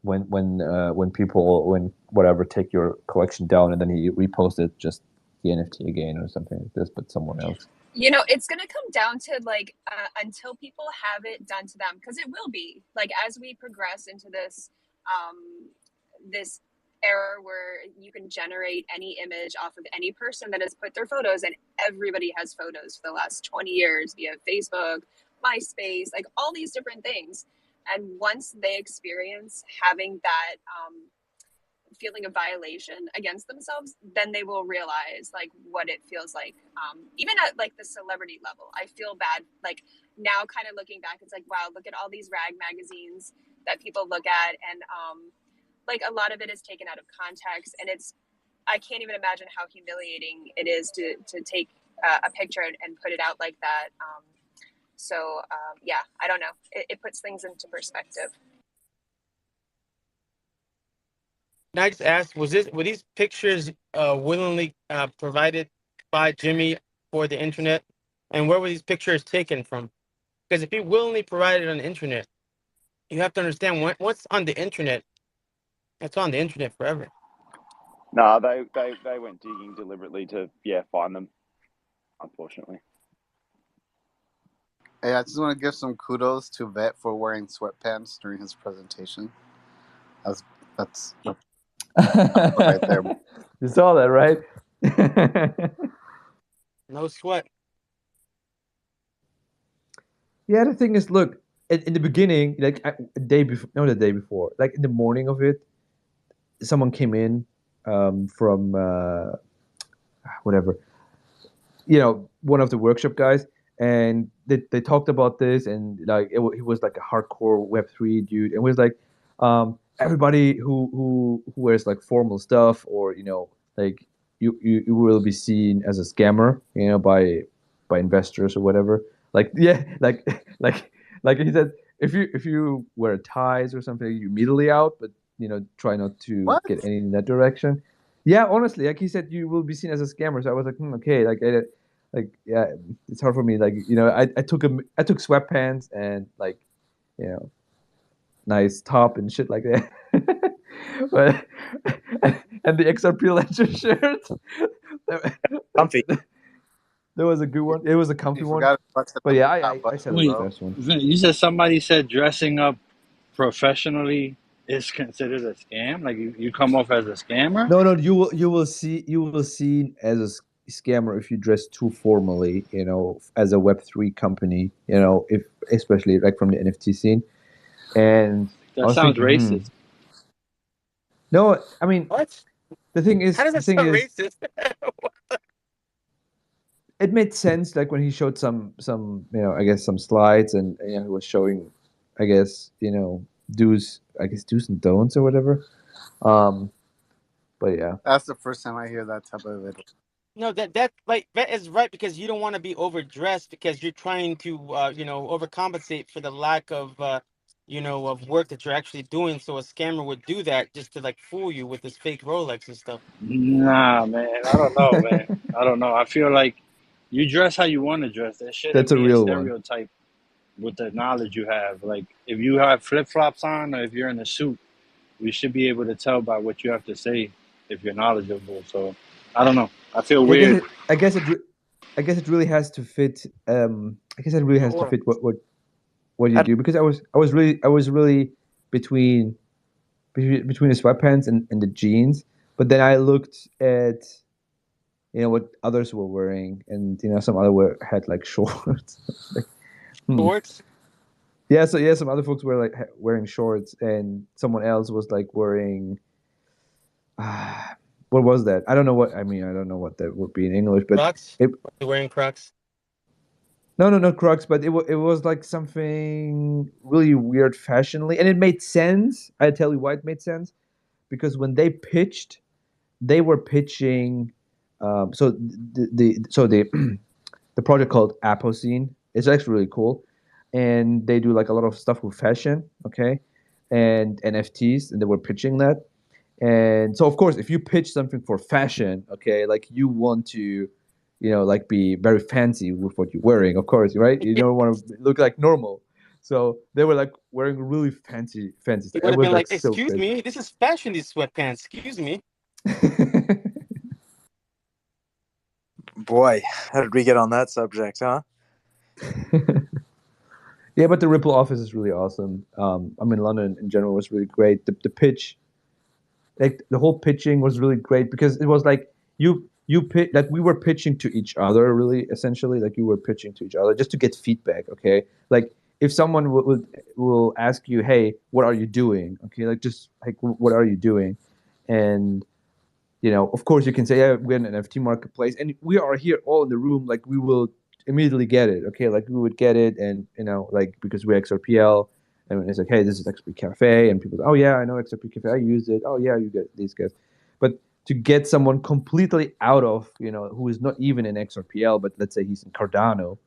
S3: when whatever take your collection down, and then he reposted just the NFT again or something like this, but somewhere else.
S2: It's going to come down to like until people have it done to them, because it will be like as we progress into this this era where you can generate any image off of any person that has put their photos, and everybody has photos for the last 20 years via Facebook, MySpace, like all these different things. And once they experience having that feeling a violation against themselves, then they will realize like what it feels like. Even at like the celebrity level, I feel bad. Like now, kind of looking back, it's like, wow, look at all these rag magazines that people look at, and like a lot of it is taken out of context, and I can't even imagine how humiliating it is to take a picture and put it out like that. Yeah, I don't know. It puts things into perspective.
S9: Can I just ask, were these pictures willingly provided by Jimmy for the internet? And where were these pictures taken from? Because if he willingly provided on the internet, you have to understand what's on the internet. It's on the internet forever.
S5: No, they went digging deliberately to find them. Unfortunately.
S8: Hey, I just want to give some kudos to Vet for wearing sweatpants during his presentation. That's right there.
S3: You saw that, right?
S9: No sweat.
S3: Yeah, the thing is, look, in the beginning, like the day before, no, the day before, like in the morning of it, someone came in from whatever, one of the workshop guys, and they talked about this, and like he was like a hardcore Web3 dude, and was like, everybody who wears like formal stuff, or like you will be seen as a scammer, by investors or whatever. Like, yeah, like he said, if you wear ties or something, you immediately out, but try not to
S8: What?
S3: get any in that direction. Yeah, honestly, like he said, you will be seen as a scammer. So I was like, okay, yeah, it's hard for me. Like, I took sweatpants and like, nice top and shit like that. But and the XRP Ledger shirt.
S1: Comfy.
S3: That was a good one. It was a comfy
S8: You
S3: one.
S8: forgot to touch
S3: But
S8: on
S3: yeah,
S8: the top
S3: I
S8: button,
S3: said it was the
S7: Wait,
S8: bro.
S3: best one.
S7: Vin, you said somebody said dressing up professionally is considered a scam? Like you come off as a scammer?
S3: No, you will see as a scammer if you dress too formally, as a Web3 company, if especially like from the NFT scene. And I
S7: That
S3: was
S7: sounds
S3: thinking,
S7: racist.
S3: no, I mean,
S9: What?
S3: the thing
S9: How
S3: is,
S9: does
S3: the
S9: that
S3: thing
S9: sound
S3: is,
S9: racist?
S3: it made sense like when he showed some I guess some slides, and he was showing, I guess, do's and don'ts or whatever. Um, but yeah,
S8: That's the first time I hear that type of it.
S9: No, that is right, because you don't want to be overdressed because you're trying to overcompensate for the lack of of work that you're actually doing. So a scammer would do that just to like fool you with this fake Rolex and stuff.
S7: Nah, man. I don't know, man. I don't know. I feel like you dress how you want to dress. There shouldn't
S3: that's a
S7: be a
S3: real one.
S7: stereotype with the knowledge you have. Like if you have flip flops on or if you're in a suit, we should be able to tell by what you have to say if you're knowledgeable. So I don't know. I feel
S3: Yeah,
S7: weird.
S3: I guess it really has to fit. I guess it really has to
S9: Or
S3: fit what you
S1: I,
S3: do, because I was really between the sweatpants and the jeans, but then I looked at what others were wearing, and some other had like shorts. Like, hmm.
S9: shorts.
S3: Yeah, so yeah, some other folks were like wearing shorts, and someone else was like wearing. What was that? I don't know what. I mean, I don't know what that would be in English, but
S9: Crocs.
S3: it.
S9: You're wearing Crocs.
S3: No, no, not Crocs, but it was like something really weird fashionly, and it made sense. I tell you why it made sense, because when they pitched, they were pitching. So the the project called Apocene is actually really cool, and they do like a lot of stuff with fashion, okay, and NFTs, and they were pitching that. And so, of course, if you pitch something for fashion, okay, like you want to, like be very fancy with what you're wearing, of course, right? You don't want to look like normal. So they were like wearing really fancy
S9: You
S3: stuff.
S9: would
S3: It
S9: have
S3: was
S9: been
S3: like
S9: like,
S3: so
S9: "Excuse
S3: crazy.
S9: me, this is fashion. These sweatpants. Excuse me."
S1: boy, how did we get on that subject, huh?
S3: Yeah, but the Ripple office is really awesome. I mean, London in general was really great. The pitch, like the whole pitching was really great, because it was like you pitch, like we were pitching to each other, really, essentially, like you were pitching to each other just to get feedback, okay? Like if someone will ask you, hey, what are you doing, okay, like just like what are you doing, And of course, you can say, yeah, we're an NFT marketplace, and we are here all in the room. Like, we will immediately get it. Okay, like we would get it, and like, because we're XRPL, and it's like, hey, this is XRP Cafe, and people go, oh yeah, I know XRP Cafe, I used it. Oh yeah, you get these guys. But to get someone completely out of, who is not even in XRPL, but let's say he's in Cardano,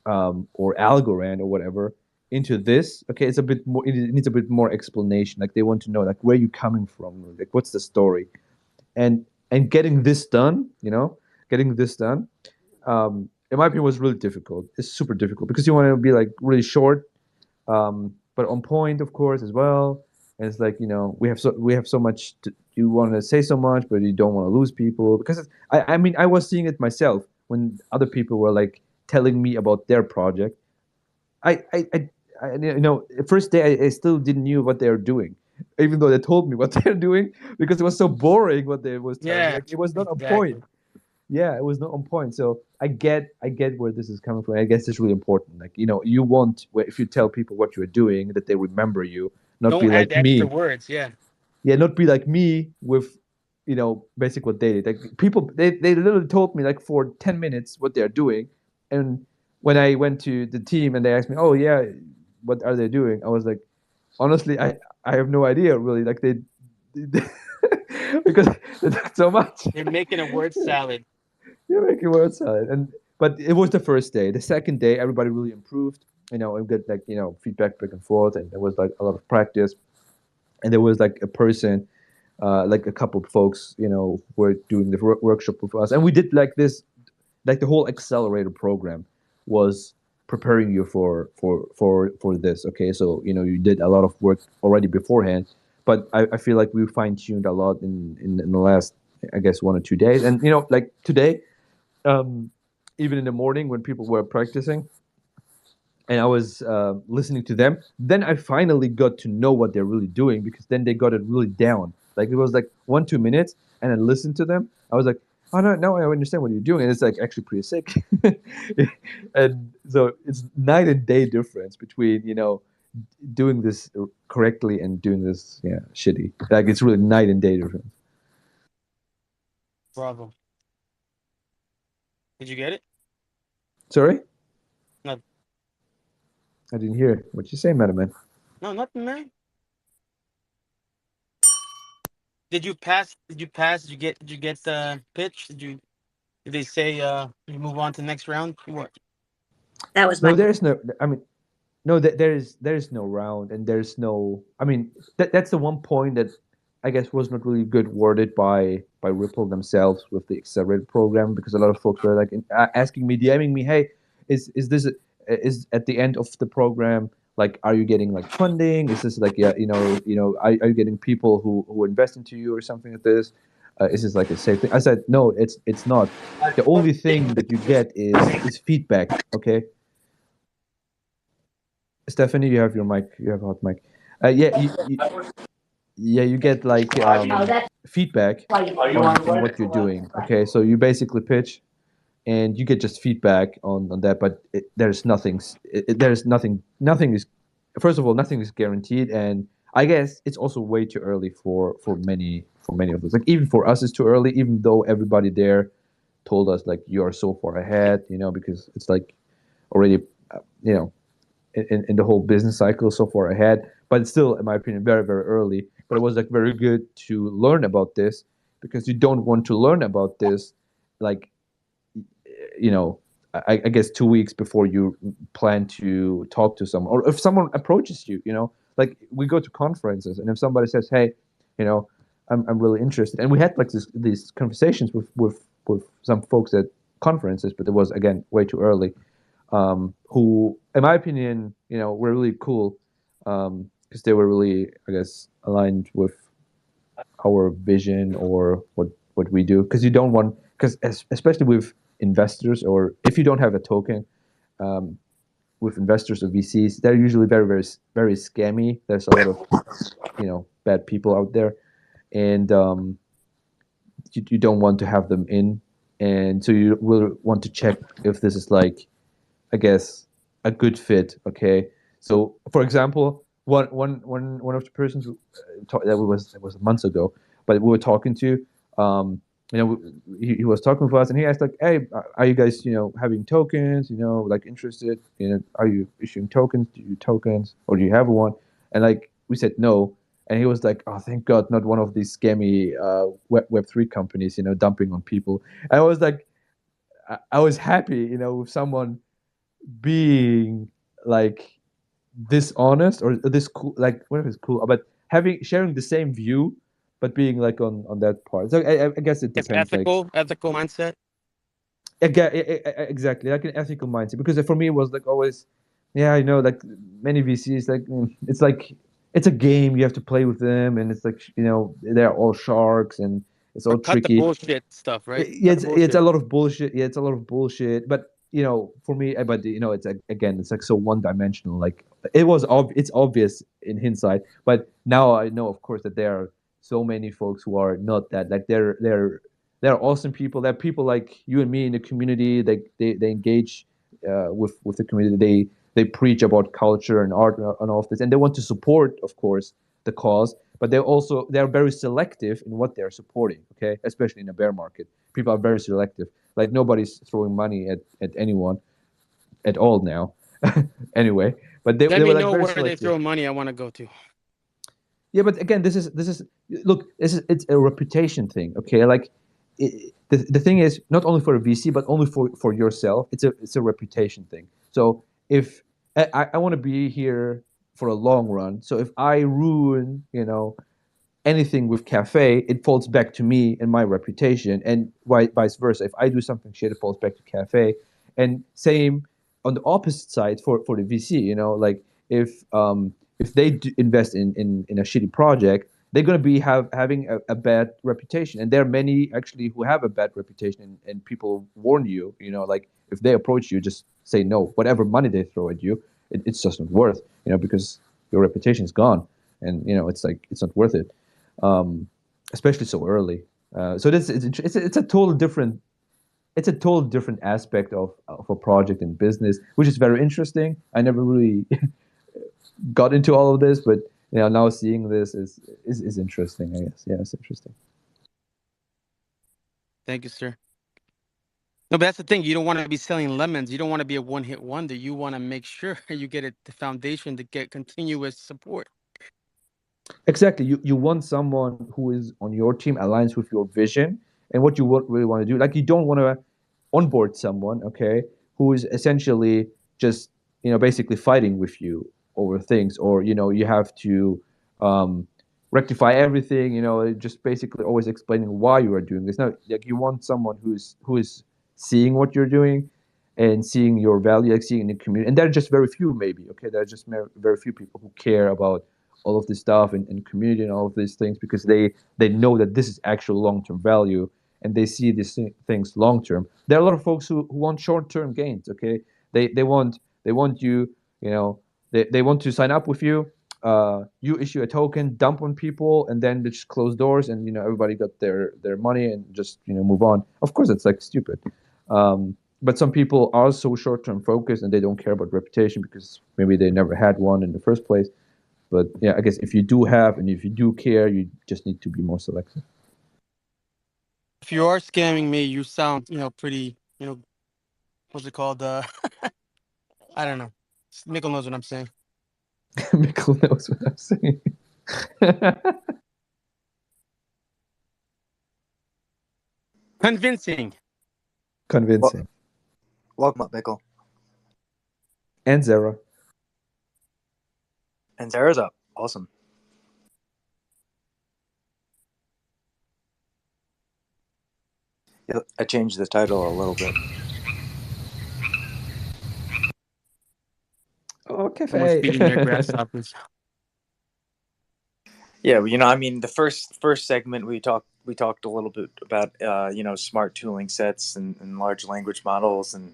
S3: or Algorand or whatever, into this, okay, it's a bit more. It needs a bit more explanation. Like, they want to know, like, where you coming from, like, what's the story. And getting this done, in my opinion, was really difficult. It's super difficult because you want to be like really short, but on point, of course, as well. And it's like, we have so much. You want to say so much, but you don't want to lose people, because I mean, I was seeing it myself when other people were like telling me about their project. The first day I still didn't knew what they were doing, even though they told me what they're doing, because it was so boring what they was telling me.
S9: Yeah,
S3: Like, it was not on point.
S9: exactly.
S3: Yeah, it was not on point. So I get where this is coming from. I guess it's really important. Like, you want, if you tell people what you're doing, that they remember you, not
S9: Don't
S3: be
S9: add
S3: like
S9: the extra
S3: me.
S9: words. Yeah.
S3: Yeah, not be like me with, basic what they did. Like, people, they literally told me like for 10 minutes what they're doing, and when I went to the team and they asked me, oh yeah, what are they doing? I was like, honestly, I have no idea really. Like, they because they took so much.
S9: You're making a word salad.
S3: You're making word salad. But it was the first day. The second day, everybody really improved. And get like feedback back and forth, and there was like a lot of practice. And there was like a person, like a couple of folks, who were doing the workshop with us, and we did like this, like the whole accelerator program was preparing you for this. Okay, so you did a lot of work already beforehand, but I feel like we fine tuned a lot in the last, I guess, 1 or 2 days. And like today, um, even in the morning when people were practicing and I was listening to them, then I finally got to know what they're really doing, because then they got it really down. Like, it was like 1 2 minutes, and I listened to them. I was like, oh no, now I understand what you're doing, and it's like actually pretty sick. And so it's night and day difference between doing this correctly and doing this, yeah, shitty. Like, it's really night and day difference.
S9: Bravo. Did you get it?
S3: Sorry,
S9: No,
S3: I didn't hear what you say, Madam Man.
S9: no, nothing, man. Did you pass? Did you pass? Did you get the pitch? Did they say you move on to the next round? What?
S10: That was my
S3: No, there's no. I mean, no, there's no round, and there's no. I mean, that's the one point that I guess was not really good worded by Ripple themselves with the accelerated program, because a lot of folks were like asking me, DMing me, hey, is this is at the end of the program? Like, are you getting like funding? Is this like, yeah, are you getting people who invest into you or something like this? Is this like a safe thing? I said, no, it's not. The only thing that you get is feedback. Okay, Stephanie, you have your mic. You have a hot mic. Yeah, yeah, you get like feedback on what you're doing. Okay, so you basically pitch, and you get just feedback on that. But there's nothing. There's nothing. Nothing is. First of all, nothing is guaranteed, and I guess it's also way too early for many of us. Like, even for us, it's too early. Even though everybody there told us like, you are so far ahead, because it's like already, you know in the whole business cycle so far ahead. But it's still, in my opinion, very, very early. But it was like very good to learn about this, because you don't want to learn about this like, you know I guess 2 weeks before you plan to talk to someone, or if someone approaches you, like, we go to conferences, and if somebody says, hey, I'm really interested, and we had like these conversations with some folks at conferences, but it was, again, way too early, who, in my opinion, were really cool, because they were really, I guess, aligned with our vision or what we do. Because you don't want, because especially with investors, or if you don't have a token, um, with investors or VCs, they're usually very, very, very scammy. There's a lot of bad people out there, and you don't want to have them in, and so you will want to check if this is like, I guess, a good fit. Okay, so for example, one of the persons that was months ago. but we were talking to. He was talking with us, and he asked like, "Hey, are you guys, having tokens? Like interested? Are you issuing tokens? Do you tokens, or do you have one?" And like we said no, and he was like, "Oh, thank God, not one of these scammy Web3 companies, dumping on people." And I was like, I was happy, with someone being like dishonest or this cool, like whatever is cool, but sharing the same view, but being like on that part. So I guess it
S9: It's
S3: depends. Like
S9: ethical mindset.
S3: exactly, like an ethical mindset. Because for me, it was like always, yeah, like many VCs, like it's like it's a game. You have to play with them, and it's like they're all sharks, and it's
S9: Or
S3: all
S9: cut the
S3: tricky.
S9: bullshit stuff, right?
S3: Yeah,
S9: Cut the
S3: it's a
S9: bullshit.
S3: lot of bullshit. Yeah, it's a lot of bullshit. But for me, but it's like, again, it's like so one dimensional. Like it's obvious in hindsight. But now I know, of course, that there are so many folks who are not that. Like they're awesome people. They're people like you and me in the community. They engage with the community. They preach about culture and art and all of this, and they want to support, of course, the cause. But they're very selective in what they're supporting. Okay, especially in a bear market, people are very selective. Like nobody's throwing money at anyone at all now. Anyway, but
S9: Let
S3: they
S9: me
S3: were like
S9: know
S3: very
S9: where they
S3: selective.
S9: throw money. I want to go to.
S3: Yeah, but again, look, it's a reputation thing. Okay, like the thing is not only for a VC but only for yourself. It's a reputation thing. So if I want to be here for a long run, so if I ruin anything with cafe, it falls back to me and my reputation, and vice versa. If I do something shit, it falls back to cafe, and same on the opposite side for the VC. Like if they invest in a shitty project, they're going to be having a bad reputation, and there are many actually who have a bad reputation, and people warn you. Like if they approach you, just say no. Whatever money they throw at you, it's just not worth. Because your reputation is gone, and it's like it's not worth it, um, especially so early. So this it's a total different aspect of a project in business, which is very interesting. I never really got into all of this, but now seeing this is interesting. I guess it's interesting.
S9: Thank you, sir. No, but that's the thing. You don't want to be selling lemons. You don't want to be a one-hit wonder. You want to make sure you get the foundation to get continuous support.
S3: Exactly. You want someone who is on your team, aligns with your vision and what you really want to do. Like you don't want to onboard someone, okay, who is essentially just basically fighting with you over things, or you have to um, rectify everything. Just basically always explaining why you are doing this. Now, like you want someone who is seeing what you're doing and seeing your value, like seeing in the community. And there are just very few, maybe. Okay, there are just very few people who care about all of this stuff and community and all of these things, because they know that this is actual long-term value, and they see these things long-term. There are a lot of folks who want short-term gains. Okay, they want you, they want to sign up with you. You issue a token, dump on people, and then they just close doors, and everybody got their money and just move on. Of course, it's like stupid. But some people are so short-term focused, and they don't care about reputation because maybe they never had one in the first place. But yeah, I guess if you do have and if you do care, you just need to be more selective.
S9: If you are scamming me, you sound, pretty, what's it called? I don't know. Mickle knows what I'm saying.
S3: Mikkel knows what I'm saying.
S9: Convincing.
S3: Convincing.
S1: Welcome up, Mikkel.
S3: And Zara.
S1: And Sarah's up. Awesome. Yeah, I changed the title a little bit.
S3: Oh,
S9: Someone's
S3: cafe.
S9: feeding their grasshoppers.
S1: Yeah, I mean, the first segment we talked a little bit about smart tooling sets and large language models and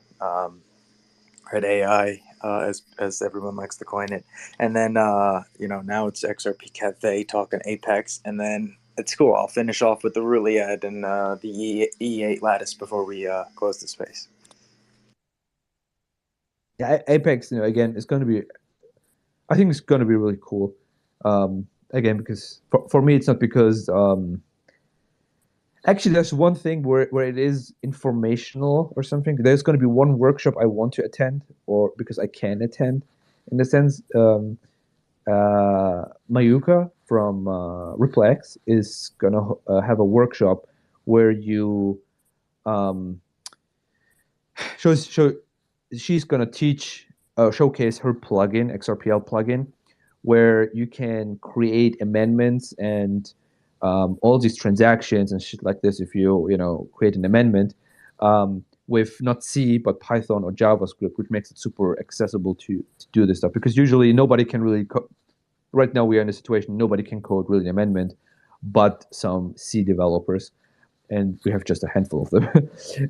S1: or AI, as everyone likes to coin it. And then now it's XRP Cafe talking Apex, and then it's cool. I'll finish off with the Ruliad and the E8 lattice before we close the space.
S3: Yeah, Apex, again, it's going to be. I think it's going to be really cool. Again, because for me, it's not because Actually, there's one thing where it is informational or something. There's going to be one workshop I want to attend, or because I can attend, in the sense. Mayuka from Replex is gonna have a workshop where you um, show she's gonna teach showcase her plugin XRPL plugin where you can create amendments and all these transactions and shit like this if you create an amendment with not C but Python or JavaScript, which makes it super accessible to do this stuff because usually nobody can really right now we are in a situation nobody can code really an amendment but some C developers, and we have just a handful of them.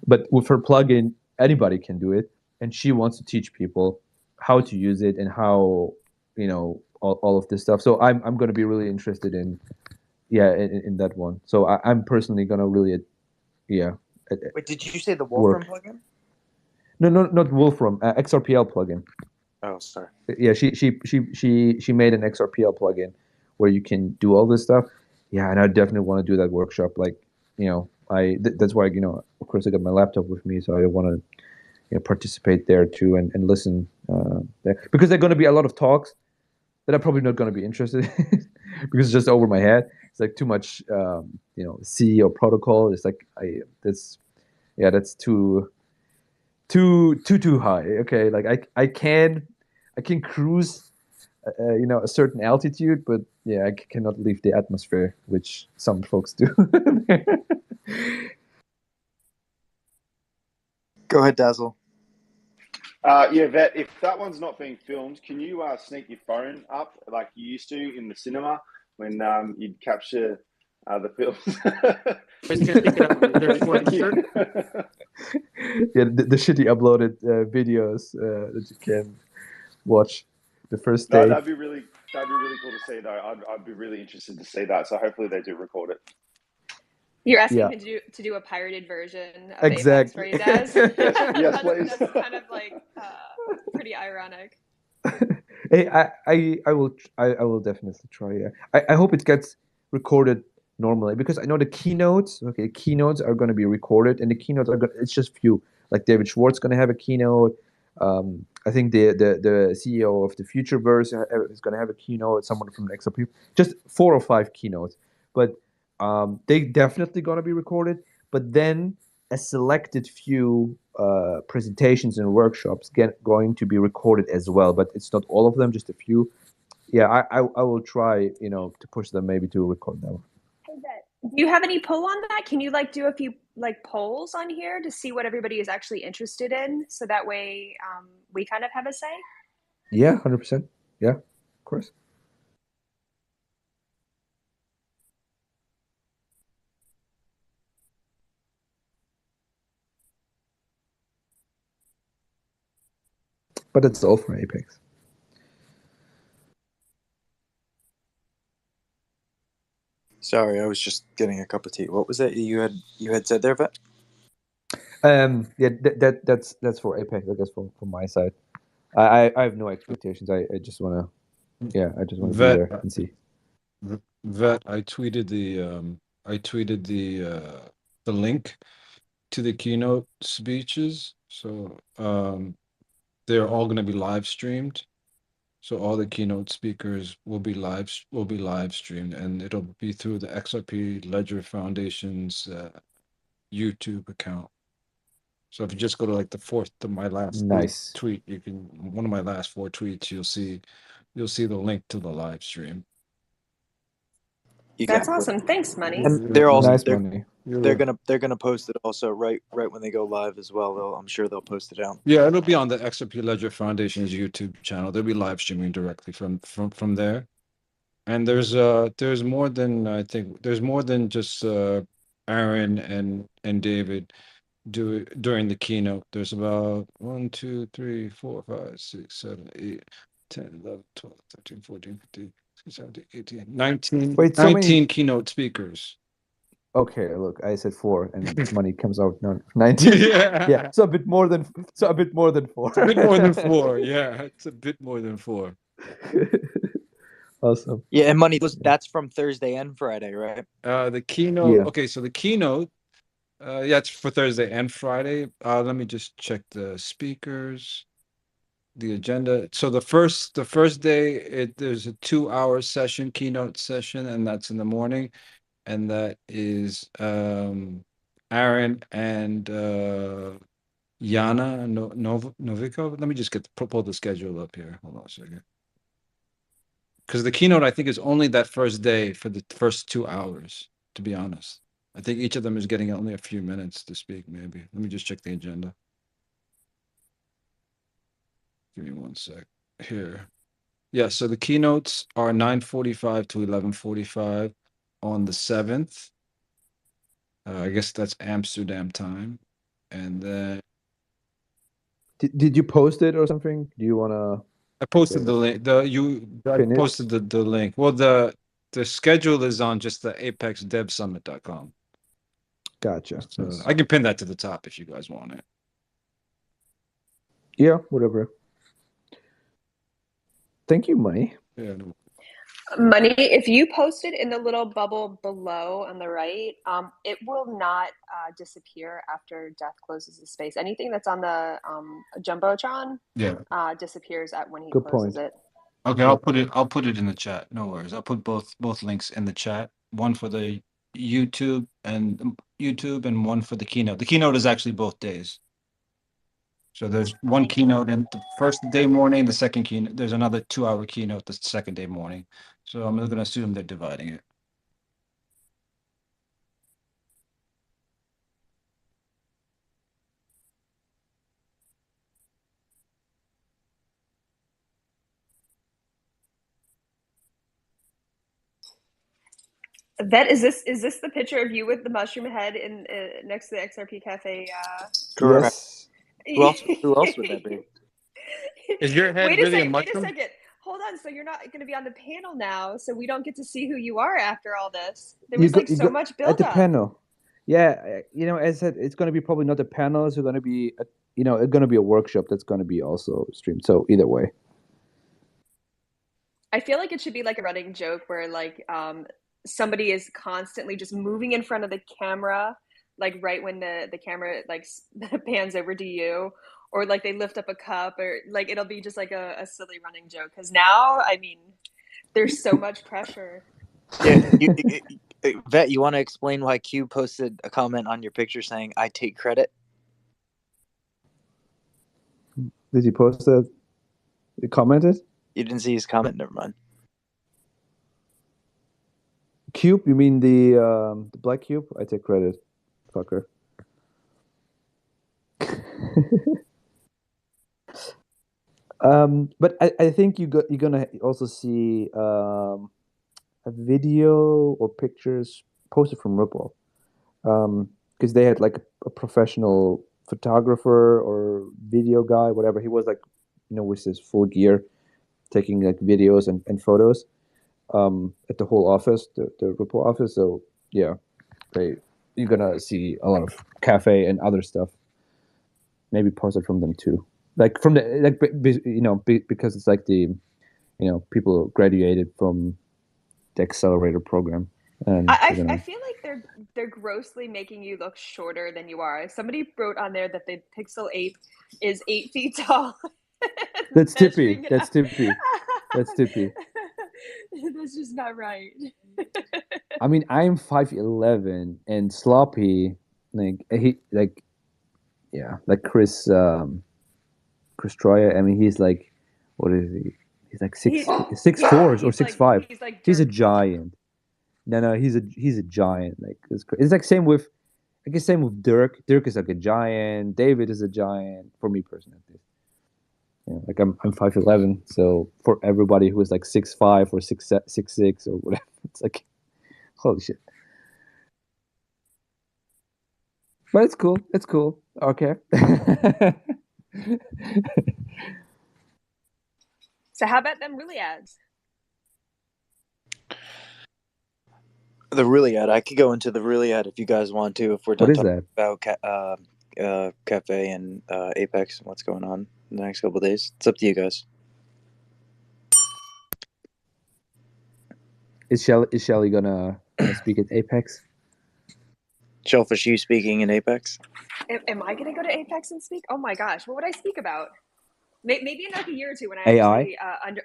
S3: But with her plugin, anybody can do it, and she wants to teach people how to use it and how all of this stuff. So I'm going to be really interested in that one. So I'm personally going to really
S1: Wait, did you say the Wolfram
S3: work.
S1: plugin?
S3: No, not Wolfram, XRPL plugin.
S1: Oh, sorry.
S3: Yeah, she made an XRPL plugin where you can do all this stuff. Yeah, and I definitely want to do that workshop. Like, that's why of course I got my laptop with me, so I want to participate there too and listen there because there are going to be a lot of talks that I'm probably not going to be interested in because it's just over my head. It's like too much, C or protocol. It's like that's too high. Okay, like I can cruise, a certain altitude, but yeah, I cannot leave the atmosphere, which some folks do.
S1: Go ahead, Dazzle.
S5: Yeah, Vet, if that one's not being filmed, can you sneak your phone up like you used to in the cinema when you'd capture the films?
S3: Yeah, the shitty uploaded videos that you can watch the first day.
S5: No, that'd be really cool to see, though. I'd be really interested to see that. So hopefully they do record it.
S2: You're asking
S3: Yeah.
S2: to do a pirated version of
S3: Exactly.
S2: Apex, right, Daz?
S5: Yes, please.
S2: That's kind of like pretty ironic.
S3: Hey, I will definitely try. Yeah, I hope it gets recorded normally because I know the keynotes. Okay, keynotes are going to be recorded, and the keynotes are it's just few. Like David Schwartz going to have a keynote. I think the CEO of the Futureverse is going to have a keynote. Someone from the XRP. Just 4 or 5 keynotes, but they definitely going to be recorded. But then a selected few presentations and workshops going to be recorded as well, but it's not all of them, just a few. Yeah, I will try, to push them maybe to record them.
S2: Do you have any poll on that? Can you do a few polls on here to see what everybody is actually interested in, so that way we kind of have a say?
S3: Yeah, 100%. Yeah, of course. But it's all for Apex.
S1: Sorry, I was just getting a cup of tea. What was that you had said there, Vet?
S3: Yeah, that's for Apex, I guess, from my side. I have no expectations. I just want to be there and see.
S10: Vet, I tweeted the link to the keynote speeches. So they're all going to be live streamed. So all the keynote speakers will be live streamed, and it'll be through the XRP Ledger Foundation's YouTube account. So if you just go to my last
S3: Nice
S10: tweet, one of my last 4 tweets, you'll see the link to the live stream.
S2: That's awesome. Thanks, Money.
S1: And they're also
S3: nice, Money.
S1: They're gonna post it also right when they go live as well. I'm sure they'll post it out.
S10: Yeah, it'll be on the XRP Ledger Foundation's YouTube channel. They'll be live streaming directly from there. And there's more than just Aaron and David during the keynote. There's about 1, 2, 3, 4, 5, 6, 7, 8, 10, 11, 12, 13, 14, 15, 16, 17, 18, 19.
S3: Wait,
S10: 19 keynote speakers.
S3: Okay, look, I said 4, and Money comes out 19. Yeah, so a bit more than 4.
S10: It's a bit more than 4. Yeah, it's a bit more than 4.
S3: Awesome.
S1: Yeah, and money. That's from Thursday and Friday, right?
S10: The keynote.
S3: Yeah.
S10: Okay, so the keynote. Yeah, it's for Thursday and Friday. Let me just check the speakers, the agenda. So the first day, there's a 2-hour session, keynote session, and that's in the morning, and that is Aaron and Yana Novikov. Let me just pull the schedule up here. Hold on a second. Because the keynote, I think, is only that first day for the first 2 hours, to be honest. I think each of them is getting only a few minutes to speak, maybe. Let me just check the agenda. Give me one sec. Here. Yeah, so the keynotes are 9:45 to 11:45 on the 7th. I guess that's Amsterdam time. And then
S3: Did you post it or something? Do you want to
S10: I posted the link. I
S3: pin it?
S10: posted the link. Well, the schedule is on just the apexdevsummit.com.
S3: Gotcha.
S10: So
S3: Nice.
S10: I can pin that to the top if you guys want it.
S3: Yeah, whatever. Thank you, Money.
S10: Yeah. No.
S2: Money, if you post it in the little bubble below on the right, it will not disappear after Death closes the space. Anything that's on the Jumbotron disappears at when he
S3: Good
S2: closes
S3: point.
S2: it.
S10: Okay, I'll put it in the chat. No worries. I'll put both links in the chat. One for the YouTube and one for the keynote. The keynote is actually both days. So there's one keynote in the first day morning, the second keynote. There's another 2-hour keynote the second day morning. So I'm going to assume they're dividing it.
S2: That is this the picture of you with the mushroom head in next to the XRP Cafe?
S1: Correct.
S3: Yes.
S1: Who else would that be?
S9: Is your head
S2: Wait
S9: really a
S2: Wait a
S9: mushroom?
S2: second. Hold on. So you're not going to be on the panel now, so we don't get to see who you are after all this. There was so much build
S3: at the
S2: up.
S3: panel. Yeah, as I said, it's going to be probably not a panel. It's going to be, it's going to be a workshop that's going to be also streamed. So either way.
S2: I feel like it should be like a running joke where somebody is constantly just moving in front of the camera, like right when the camera like pans over to you, or like they lift up a cup, or like it'll be just like a silly running joke. Because now, I mean, there's so much pressure.
S1: Yeah, Vet, you want to explain why Q posted a comment on your picture saying "I take credit"?
S3: Did he post that? He commented?
S1: You didn't see his comment. Never mind.
S3: Cube? You mean the black cube? I take credit, fucker. But I think you're gonna also see a video or pictures posted from Ripple, because they had like a professional photographer or video guy, whatever. He was like, with his full gear, taking like videos and photos at the whole office, the Ripple office. So yeah, you're gonna see a lot of cafe and other stuff, maybe posted from them too. Like from the because it's like the people graduated from the accelerator program. And
S2: I feel like they're grossly making you look shorter than you are. Somebody wrote on there that the Pixel Ape is 8 feet tall.
S3: That's Tippy. That's Tippy. That's Tippy.
S2: That's just not right.
S3: I mean, I'm 5'11", and Sloppy, like Chris Troya. I mean, he's like, what is he? He's like 6'4" or 6'5". He's a giant. No, he's a giant. Like it's like same with, I guess same with Dirk. Dirk is like a giant. David is a giant for me personally. Like I'm 5'11", so for everybody who is like 6'5" or 6'6" or whatever, it's like, holy shit. But it's cool. It's cool. Okay.
S2: So how about them really ads?
S1: The really ad. I could go into the really ad if you guys want to. If we're done talking about Cafe and Apex and what's going on in the next couple of days, it's up to you guys.
S3: Is Shelly gonna speak at Apex?
S1: Shellfish, you speaking in Apex?
S2: Am I going to go to Apex and speak? Oh my gosh, what would I speak about? Maybe in like a year or two when I
S3: AI?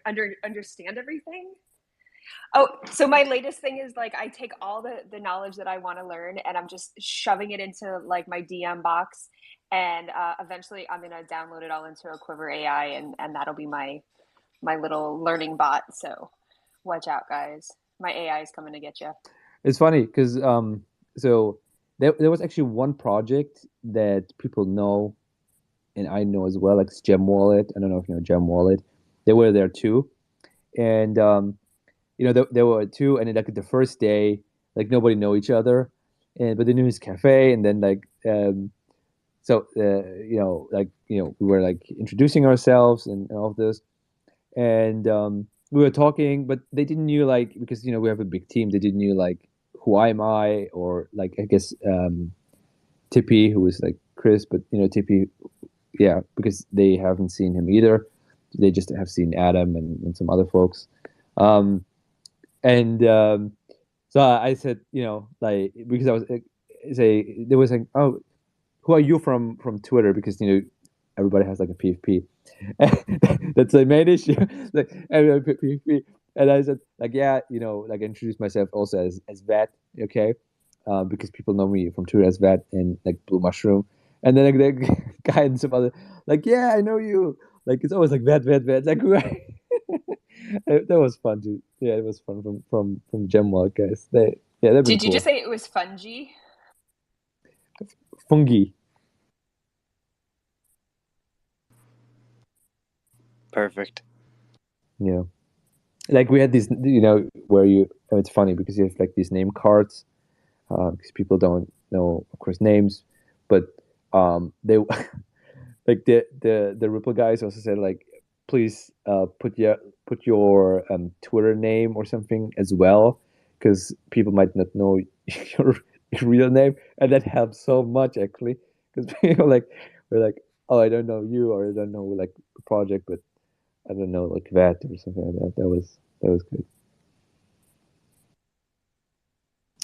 S2: actually understand everything. Oh, so my latest thing is like I take all the knowledge that I want to learn and I'm just shoving it into like my DM box, and eventually I'm gonna download it all into a Quiver AI, and that'll be my little learning bot. So watch out, guys. My AI is coming to get you.
S3: It's funny because so there was actually one project that people know and I know as well, like Gem Wallet. I don't know if you know Gem Wallet. They were there too, and there were two, and then like the first day, like nobody know each other, and but they knew his cafe, and then like so we were like introducing ourselves and all of this, and we were talking, but they didn't knew like because we have a big team, they didn't knew like who am I or like I guess Tippy who was like Chris, but Tippy, yeah, because they haven't seen him either. They just have seen Adam and some other folks. And so I said, like because I was say there was like, oh, who are you from Twitter? Because everybody has like a PFP. That's the main issue. Like everybody PFP. And I said, like, yeah, like I introduced myself also as Vet, okay, because people know me from Twitter as Vet and like Blue Mushroom. And then like the guy and some other, like, yeah, I know you. Like it's always like Vet. Like right. That was fun too. Yeah, it was fun from Gemwell guys. They've been
S2: Did you
S3: cool.
S2: just say it was fungi?
S3: Fungi.
S1: Perfect.
S3: Yeah. Like we had these, where it's funny because you have like these name cards, because people don't know, of course, names, but they like the Ripple guys also said like, please put your Twitter name or something as well, because people might not know your real name, and that helps so much actually, because people like we're like, oh, I don't know you, or I don't know like the project, but I don't know like that or something like that. That was good,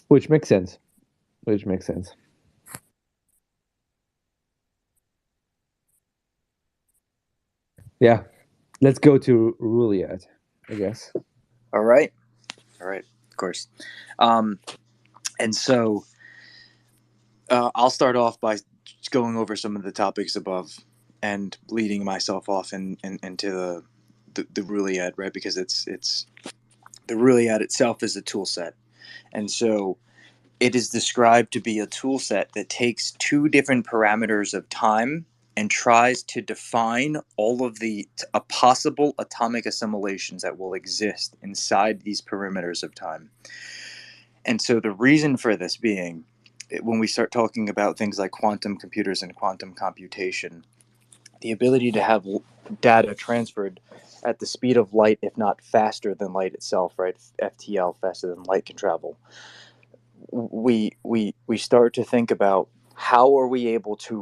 S3: which makes sense. Which makes sense. Yeah, let's go to Ruliad, I guess.
S1: All right. Of course. And so I'll start off by just going over some of the topics above and leading myself off into the Ruliad, right? Because it's the Ruliad itself is a tool set, and so it is described to be a tool set that takes two different parameters of time and tries to define all of the possible atomic assimilations that will exist inside these perimeters of time. And so the reason for this being, when we start talking about things like quantum computers and quantum computation, the ability to have data transferred at the speed of light, if not faster than light itself, right? FTL, faster than light can travel. We start to think about how are we able to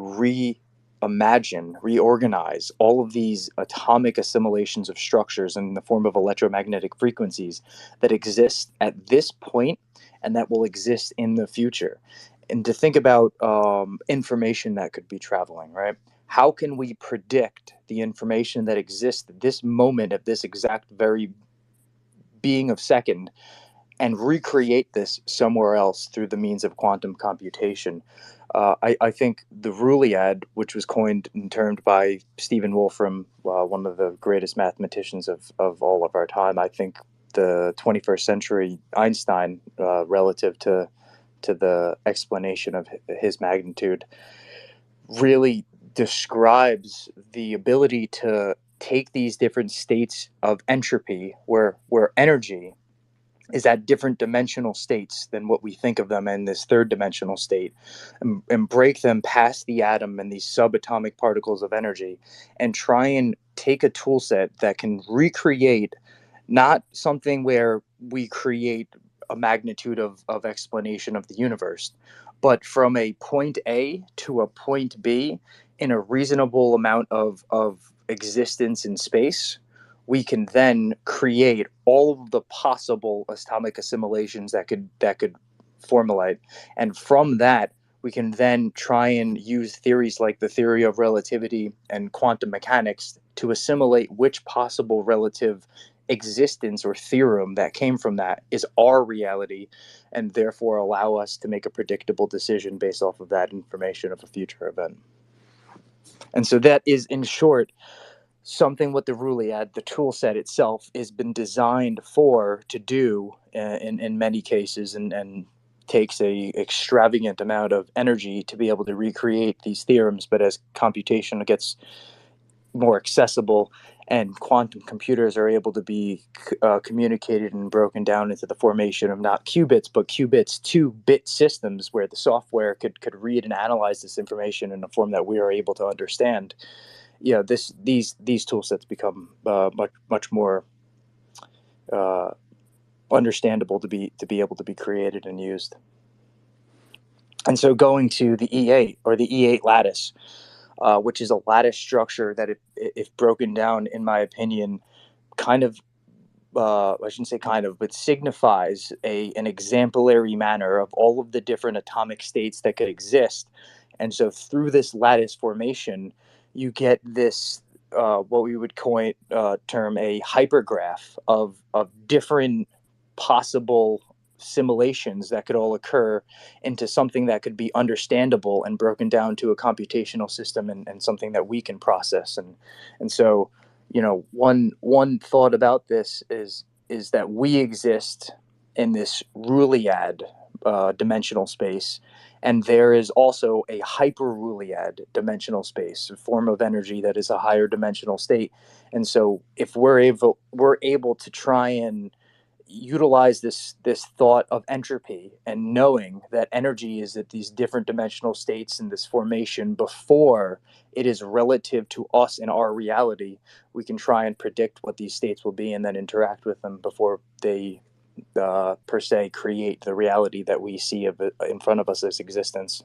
S1: reorganize all of these atomic assimilations of structures in the form of electromagnetic frequencies that exist at this point and that will exist in the future. And to think about information that could be traveling, right? How can we predict the information that exists at this moment, at this exact very being of second, and recreate this somewhere else through the means of quantum computation? I think the Ruliad, which was coined and termed by Stephen Wolfram, one of the greatest mathematicians of all of our time, I think the 21st century Einstein, relative to the explanation of his magnitude, really describes the ability to take these different states of entropy where energy is at different dimensional states than what we think of them in this third dimensional state, and break them past the atom and these subatomic particles of energy, and try and take a tool set that can recreate not something where we create a magnitude of explanation of the universe, but from a point A to a point B in a reasonable amount of existence in space, we can then create all of the possible atomic assimilations that could formulate, and from that we can then try and use theories like the theory of relativity and quantum mechanics to assimilate which possible relative existence or theorem that came from that is our reality, and therefore allow us to make a predictable decision based off of that information of a future event. And so that is, in short, something what the Rouliad, the tool set itself, has been designed to do in many cases, and takes a extravagant amount of energy to be able to recreate these theorems. But as computation gets more accessible and quantum computers are able to be communicated and broken down into the formation of not qubits but qubits, 2-bit systems where the software could read and analyze this information in a form that we are able to understand, these tool sets become much more understandable to be able to be created and used. And so going to the E8 or the E8 lattice, which is a lattice structure that, if broken down, in my opinion, kind of, I shouldn't say kind of, but signifies an exemplary manner of all of the different atomic states that could exist. And so through this lattice formation, you get this, what we would term a hypergraph of different possible simulations that could all occur into something that could be understandable and broken down to a computational system, and something that we can process. And so, one thought about this is that we exist in this Rouliad dimensional space, and there is also a hyper-Rouliad dimensional space, a form of energy that is a higher dimensional state. And so if we're able to try and utilize this thought of entropy, and knowing that energy is at these different dimensional states in this formation before it is relative to us in our reality, we can try and predict what these states will be and then interact with them before they per se create the reality that we see in front of us as existence.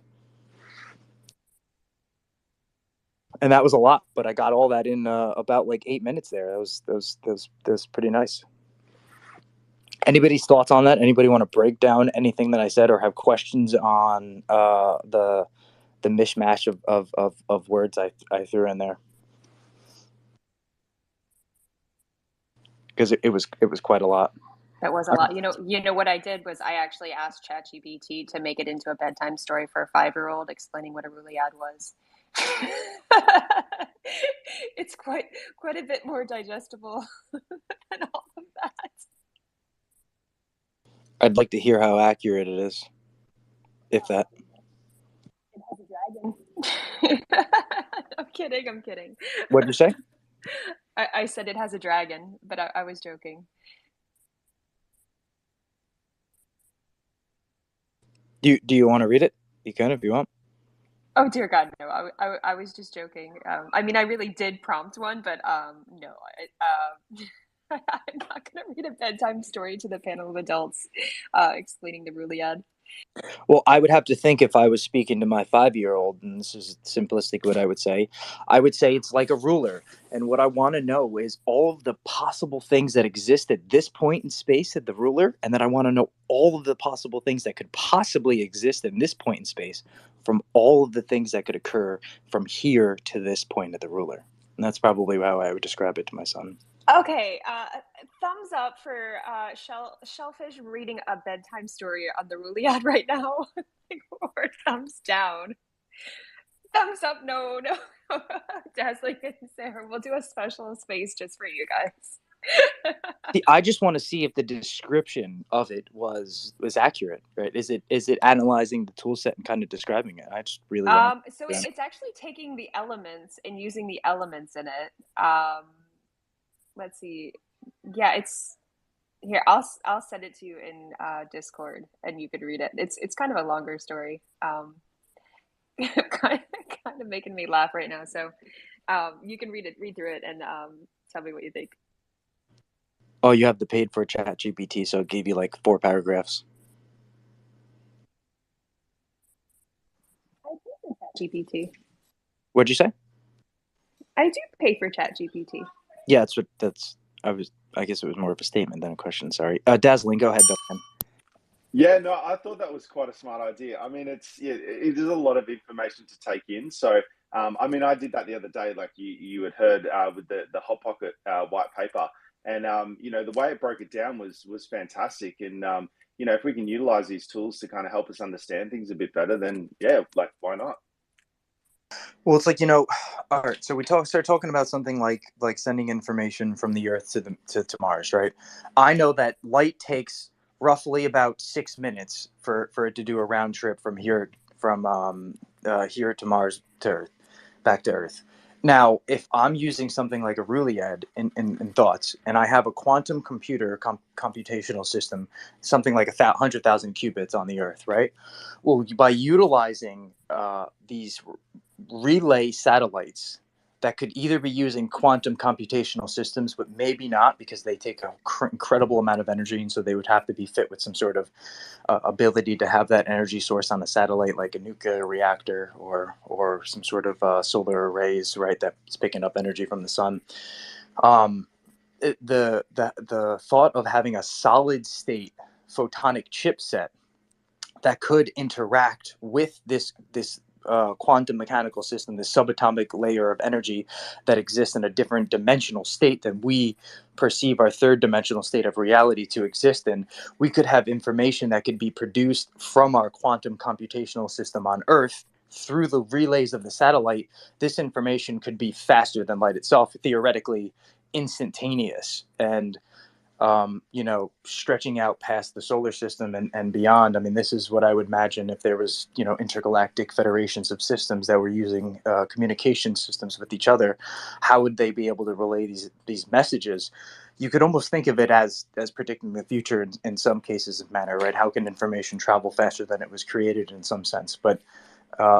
S1: And that was a lot, but I got all that in about like 8 minutes there. That was pretty nice. Anybody's thoughts on that? Anybody want to break down anything that I said, or have questions on the mishmash of words I threw in there? Because it was quite a lot.
S11: That was a lot. You know what I did was I actually asked ChatGPT to make it into a bedtime story for a 5-year-old, explaining what a Rouliad was. It's quite a bit more digestible than all of that.
S1: I'd like to hear how accurate it is, if that.
S11: It has a dragon. I'm kidding.
S1: What'd you say?
S11: I said it has a dragon, but I was joking.
S1: Do you want to read it? You can if you want.
S11: Oh dear God, no! I was just joking. I mean, I really did prompt one, but no. I'm not going to read a bedtime story to the panel of adults explaining the Rouliad.
S1: Well, I would have to think, if I was speaking to my 5-year-old, and this is simplistic what I would say it's like a ruler. And what I want to know is all of the possible things that exist at this point in space at the ruler, and then I want to know all of the possible things that could possibly exist in this point in space from all of the things that could occur from here to this point at the ruler. And that's probably how I would describe it to my son.
S11: Okay, thumbs up for Shellfish reading a bedtime story on the Rouliad right now, or thumbs down. Thumbs up, no. Dazzling and Sarah, we'll do a special space just for you guys.
S1: See, I just want to see if the description of it was accurate, right? Is it analyzing the tool set and kind of describing it? I just really want
S11: so it's actually taking the elements and using the elements in it. Let's see. Yeah, it's here. I'll send it to you in Discord, and you could read it. It's kind of a longer story. Kind of making me laugh right now. So you can read through it, and tell me what you think.
S1: Oh, you have the paid for ChatGPT, so it gave you like 4 paragraphs.
S11: I do for ChatGPT.
S1: What'd you say?
S11: I do pay for ChatGPT.
S1: Yeah, I guess it was more of a statement than a question. Sorry. Dazzling, go ahead, Duncan.
S5: Yeah, no, I thought that was quite a smart idea. I mean, it is a lot of information to take in. So, I mean, I did that the other day, like you had heard with the Hot Pocket white paper, and the way it broke it down was fantastic. And if we can utilize these tools to kind of help us understand things a bit better, then yeah, like why not?
S1: Well, it's like, all right. So we start talking about something like sending information from the Earth to Mars, right? I know that light takes roughly about 6 minutes for it to do a round trip from here to Mars to Earth, back to Earth. Now, if I'm using something like a Ruyad in thoughts, and I have a quantum computer computational system, something like 100,000 qubits on the Earth, right? Well, by utilizing these relay satellites that could either be using quantum computational systems, but maybe not because they take an incredible amount of energy, and so they would have to be fit with some sort of ability to have that energy source on a satellite, like a nuclear reactor or some sort of solar arrays, right? That's picking up energy from the sun. The thought of having a solid state photonic chipset that could interact with this quantum mechanical system, this subatomic layer of energy that exists in a different dimensional state than we perceive our third dimensional state of reality to exist in, we could have information that could be produced from our quantum computational system on Earth through the relays of the satellite. This information could be faster than light itself, theoretically instantaneous, and stretching out past the solar system and beyond. I mean, this is what I would imagine if there was, intergalactic federations of systems that were using communication systems with each other. How would they be able to relay these messages? You could almost think of it as predicting the future in some cases of manner, right? How can information travel faster than it was created in some sense? But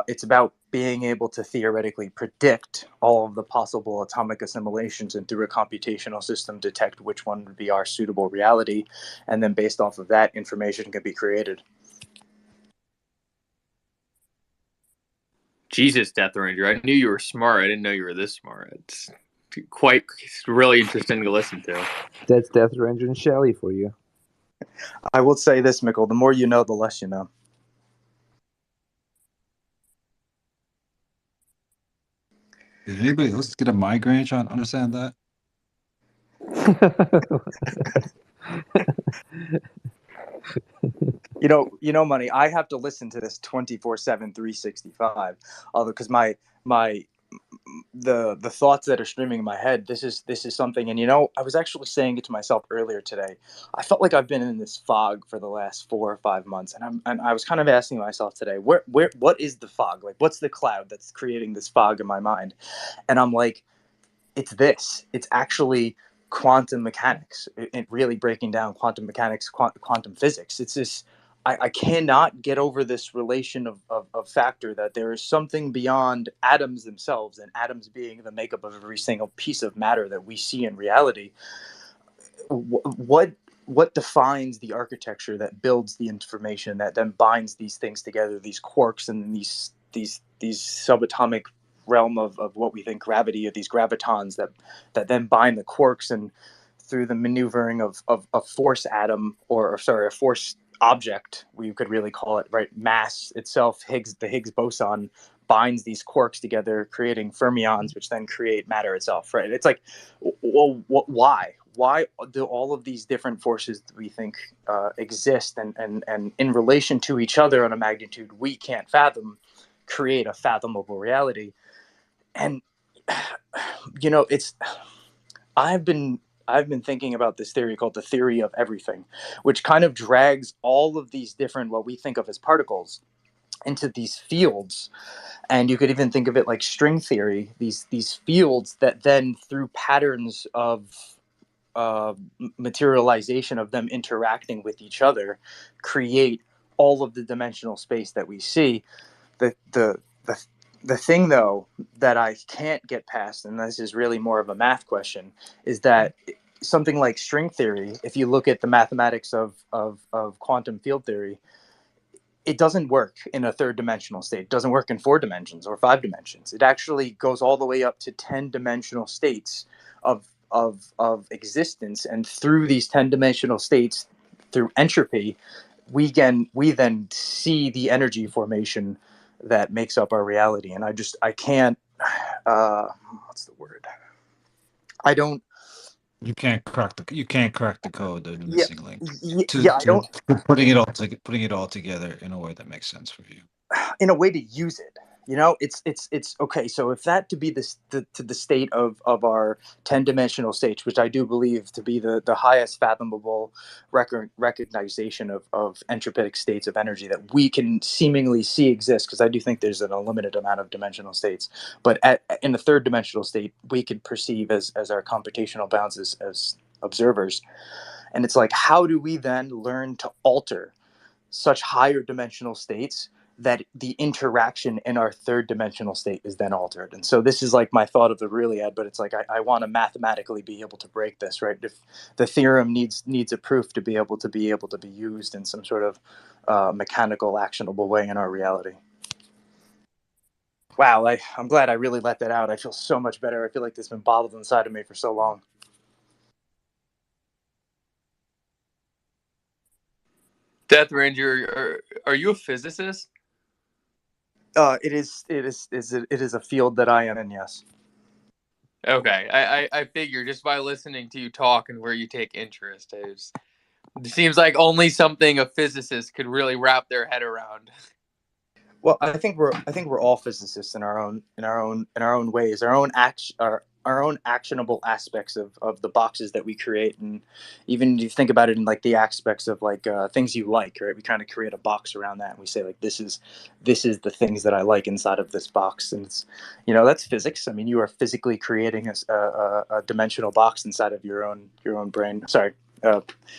S1: it's about being able to theoretically predict all of the possible atomic assimilations and through a computational system detect which one would be our suitable reality. And then based off of that, information can be created.
S12: Jesus, Death Ranger, I knew you were smart. I didn't know you were this smart. It's really interesting to listen to.
S3: That's Death Ranger and Shelley for you.
S1: I will say this, Mikkel, the more you know, the less you know.
S10: Did anybody else get a migraine trying to understand that?
S1: Money, I have to listen to this 24/7, 365. Although, because the thoughts that are streaming in my head, this is something. And I was actually saying it to myself earlier today. I felt like I've been in this fog for the last 4 or 5 months, and I was kind of asking myself today, what is the fog? Like, what's the cloud that's creating this fog in my mind? And I'm like, it's actually quantum mechanics. It really breaking down quantum mechanics, quantum physics. It's this. I cannot get over this relation of factor that there is something beyond atoms themselves, and atoms being the makeup of every single piece of matter that we see in reality. What defines the architecture that builds the information that then binds these things together, these quarks and these subatomic realm of what we think gravity, of these gravitons that then bind the quarks, and through the maneuvering of a force atom, or sorry, a force object, we could really call it, right? Mass itself, the Higgs boson binds these quarks together, creating fermions, which then create matter itself, right? It's like, well, why? Why do all of these different forces that we think exist and in relation to each other on a magnitude we can't fathom create a fathomable reality? And it's I've been thinking about this theory called the theory of everything, which kind of drags all of these different, what we think of as particles, into these fields. And you could even think of it like string theory, these fields that then, through patterns of materialization of them interacting with each other, create all of the dimensional space that we see. The thing, though, that I can't get past, and this is really more of a math question, is that something like string theory, if you look at the mathematics of quantum field theory, it doesn't work in a third dimensional state. It doesn't work in 4 dimensions or 5 dimensions. It actually goes all the way up to 10 dimensional states of of existence, and through these 10-dimensional states, through entropy, we then see the energy formation that makes up our reality. And I can't, what's the word? I don't.
S10: You can't crack the code, the
S1: Yeah,
S10: missing link
S1: yeah. I don't.
S10: to putting it all together in a way that makes sense for you.
S1: In a way to use it. It's okay. So if that to be the state of our 10-dimensional states, which I do believe to be the highest fathomable recognition of entropic states of energy that we can seemingly see exist, because I do think there's an unlimited amount of dimensional states, but in the third dimensional state we can perceive as our computational bounds as observers. And it's like, how do we then learn to alter such higher dimensional states that the interaction in our third dimensional state is then altered? And so this is like my thought of the Riliad, but it's like I want to mathematically be able to break this, right? If the theorem needs a proof to be able to be used in some sort of mechanical, actionable way in our reality. Wow, I'm glad I really let that out. I feel so much better. I feel like this has been bottled inside of me for so long.
S12: Death Ranger, are you a physicist?
S1: It is a field that I am in, yes.
S12: Okay, I figure just by listening to you talk and where you take interest, it seems like only something a physicist could really wrap their head around.
S1: Well, I think we're all physicists in our own ways, our own actionable aspects of the boxes that we create. And even if you think about it in like the aspects of like things you like, right? We kind of create a box around that, and we say like this is the things that I like inside of this box. And it's, that's physics. I mean, you are physically creating a dimensional box inside of your own brain. Sorry.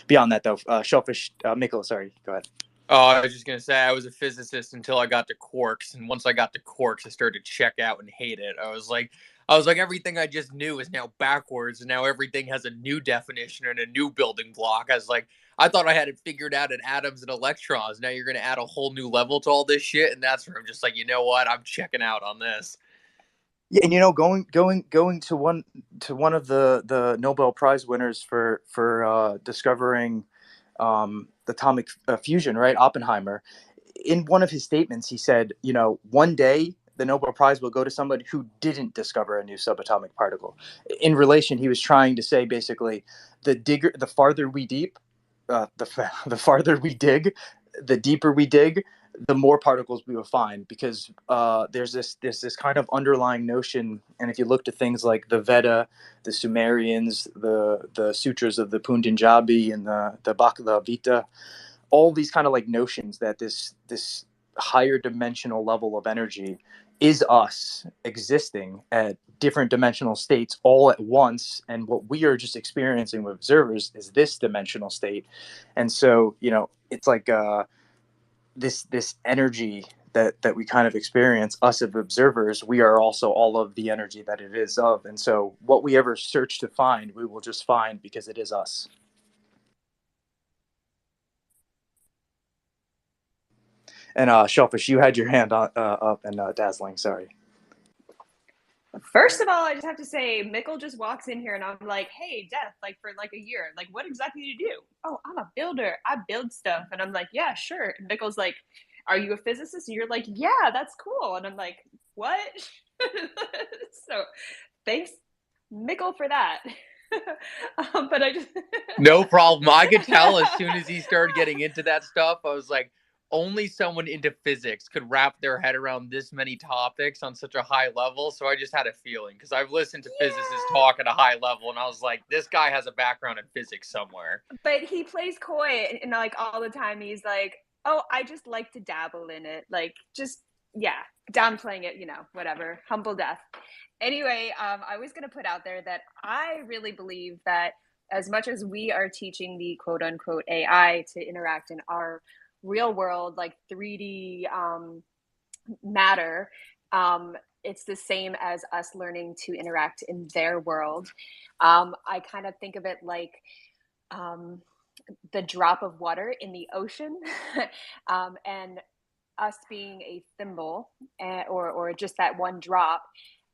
S1: Beyond that though, Shellfish, Mikkel, sorry, go ahead.
S12: Oh, I was just gonna say I was a physicist until I got to quarks, and once I got to quarks, I started to check out and hate it. I was like, everything I just knew is now backwards, and now everything has a new definition and a new building block. I was like, I thought I had it figured out in atoms and electrons. Now you're gonna add a whole new level to all this shit, and that's where I'm just like, you know what? I'm checking out on this.
S1: Yeah, and going to one of the Nobel Prize winners for discovering the atomic fusion, right? Oppenheimer. In one of his statements, he said, one day the Nobel Prize will go to somebody who didn't discover a new subatomic particle. In relation, he was trying to say basically, the farther we deep, the farther we dig, the deeper we dig, the more particles we will find, because there's this kind of underlying notion. And if you look to things like the Veda, the Sumerians, the sutras of the Punjabi and the Bhagavad Gita, all these kind of like notions that this higher dimensional level of energy is us existing at different dimensional states all at once, and what we are just experiencing with observers is this dimensional state. And so it's like this energy that we kind of experience, us as observers, we are also all of the energy that it is of. And so what we ever search to find, we will just find because it is us. And Shellfish, you had your hand up, and Dazzling, sorry.
S11: First of all, I just have to say, Mikkel just walks in here and I'm like, hey, Death, like for like a year, like what exactly do you do? Oh, I'm a builder. I build stuff. And I'm like, yeah, sure. And Mikkel's like, are you a physicist? And you're like, yeah, that's cool. And I'm like, what? So thanks, Mikkel, for that. But I just
S12: No problem. I could tell as soon as he started getting into that stuff, I was like, only someone into physics could wrap their head around this many topics on such a high level. So I just had a feeling, because I've listened to physicists talk at a high level, and I was like, this guy has a background in physics somewhere.
S11: But he plays coy, and like all the time he's like, oh, I just like to dabble in it, like just downplaying it, whatever, humble death. Anyway, I was going to put out there that I really believe that as much as we are teaching the quote unquote AI to interact in our real world, like 3D matter, it's the same as us learning to interact in their world. I kind of think of it like the drop of water in the ocean, and us being a thimble, or just that one drop,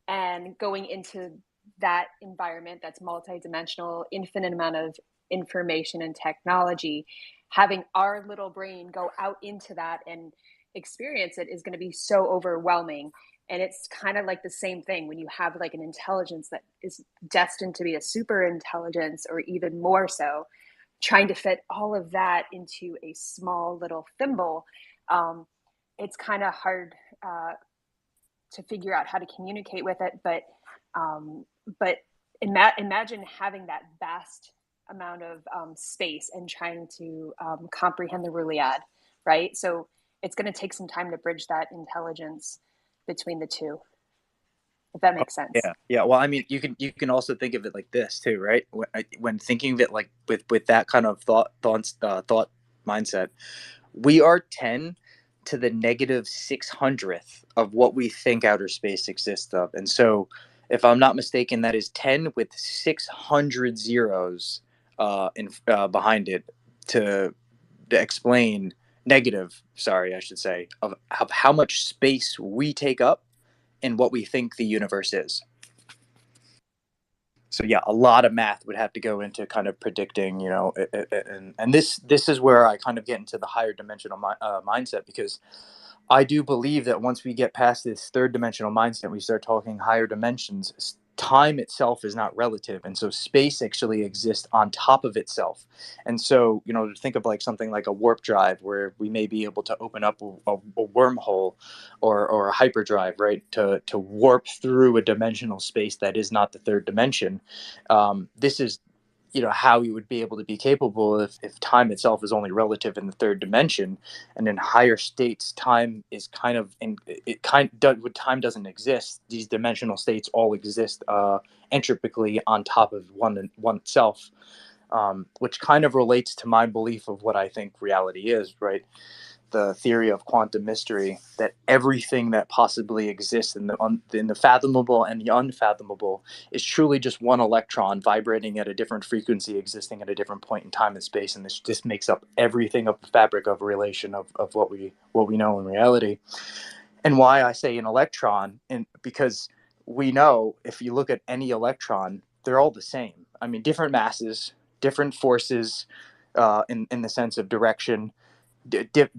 S11: and going into that environment that's multidimensional, infinite amount of information and technology, having our little brain go out into that and experience it is going to be so overwhelming. And it's kind of like the same thing when you have like an intelligence that is destined to be a super intelligence or even more so, trying to fit all of that into a small little thimble. It's kind of hard to figure out how to communicate with it, but imagine having that vast amount of space and trying to comprehend the Ruliad, right? So it's going to take some time to bridge that intelligence between the two, if that makes sense.
S1: Yeah. Well, I mean, you can also think of it like this too, right? When thinking of it like with that kind of thought mindset, we are 10 to the negative 600th of what we think outer space exists of, and so if I'm not mistaken, that is 10 with 600 zeros in behind it to explain negative. Sorry, I should say of how much space we take up in what we think the universe is. So yeah, a lot of math would have to go into kind of predicting, and this is where I kind of get into the higher dimensional mindset, because I do believe that once we get past this third dimensional mindset, we start talking higher dimensions. Time itself is not relative, and so space actually exists on top of itself. And so, think of like something like a warp drive, where we may be able to open up a wormhole or a hyperdrive, right, to warp through a dimensional space that is not the third dimension. This is how you would be able to be capable if time itself is only relative in the third dimension, and in higher states time is kind of when time doesn't exist, these dimensional states all exist entropically on top of one itself, which kind of relates to my belief of what I think reality is, right? The theory of quantum mystery, that everything that possibly exists in the fathomable and the unfathomable is truly just one electron vibrating at a different frequency, existing at a different point in time and space, and this just makes up everything of the fabric of relation of what we know in reality. And why I say an electron, and because we know if you look at any electron, they're all the same. I mean, different masses, different forces, in the sense of direction,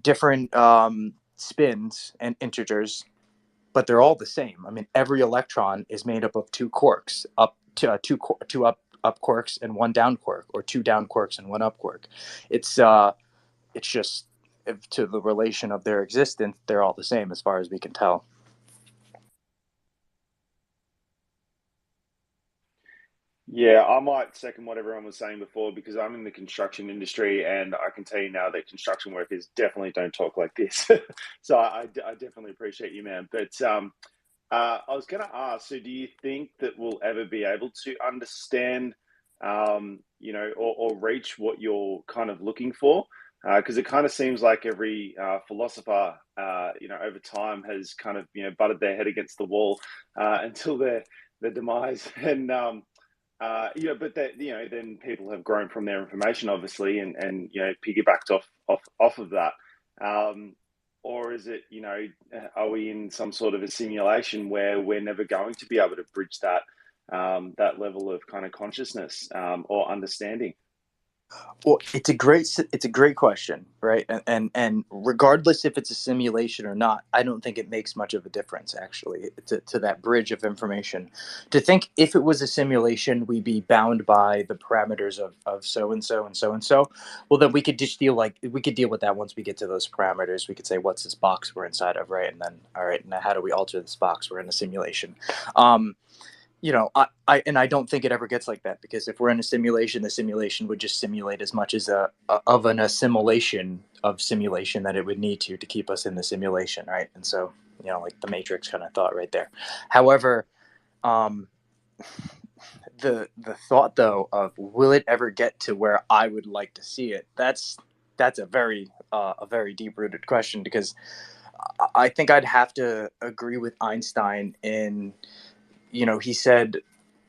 S1: different spins and integers, but they're all the same. I mean, every electron is made up of two quarks, two up quarks and one down quark, or two down quarks and one up quark. It's just, to the relation of their existence, they're all the same as far as we can tell.
S5: Yeah, I might second what everyone was saying before, because I'm in the construction industry, and I can tell you now that construction workers definitely don't talk like this. So I definitely appreciate you, man. But I was going to ask, so do you think that we'll ever be able to understand, or reach what you're kind of looking for? Because it kind of seems like every philosopher, over time has kind of, butted their head against the wall until their demise. And but that, then people have grown from their information, obviously, and piggybacked off of that. Or is it, are we in some sort of a simulation where we're never going to be able to bridge that that level of kind of consciousness or understanding?
S1: Well, it's a great question, right? And regardless if it's a simulation or not, I don't think it makes much of a difference, actually, to that bridge of information. To think if it was a simulation, we'd be bound by the parameters of so and so and so and so. Well, then we could just deal with that once we get to those parameters. We could say, what's this box we're inside of, right? And then, all right, now how do we alter this box? We're in a simulation. I don't think it ever gets like that, because if we're in a simulation, the simulation would just simulate as much as an assimilation of simulation that it would need to keep us in the simulation, right? And so, like the Matrix kind of thought right there. However, the thought though of will it ever get to where I would like to see it? That's a very deep rooted question, because I think I'd have to agree with Einstein in, he said,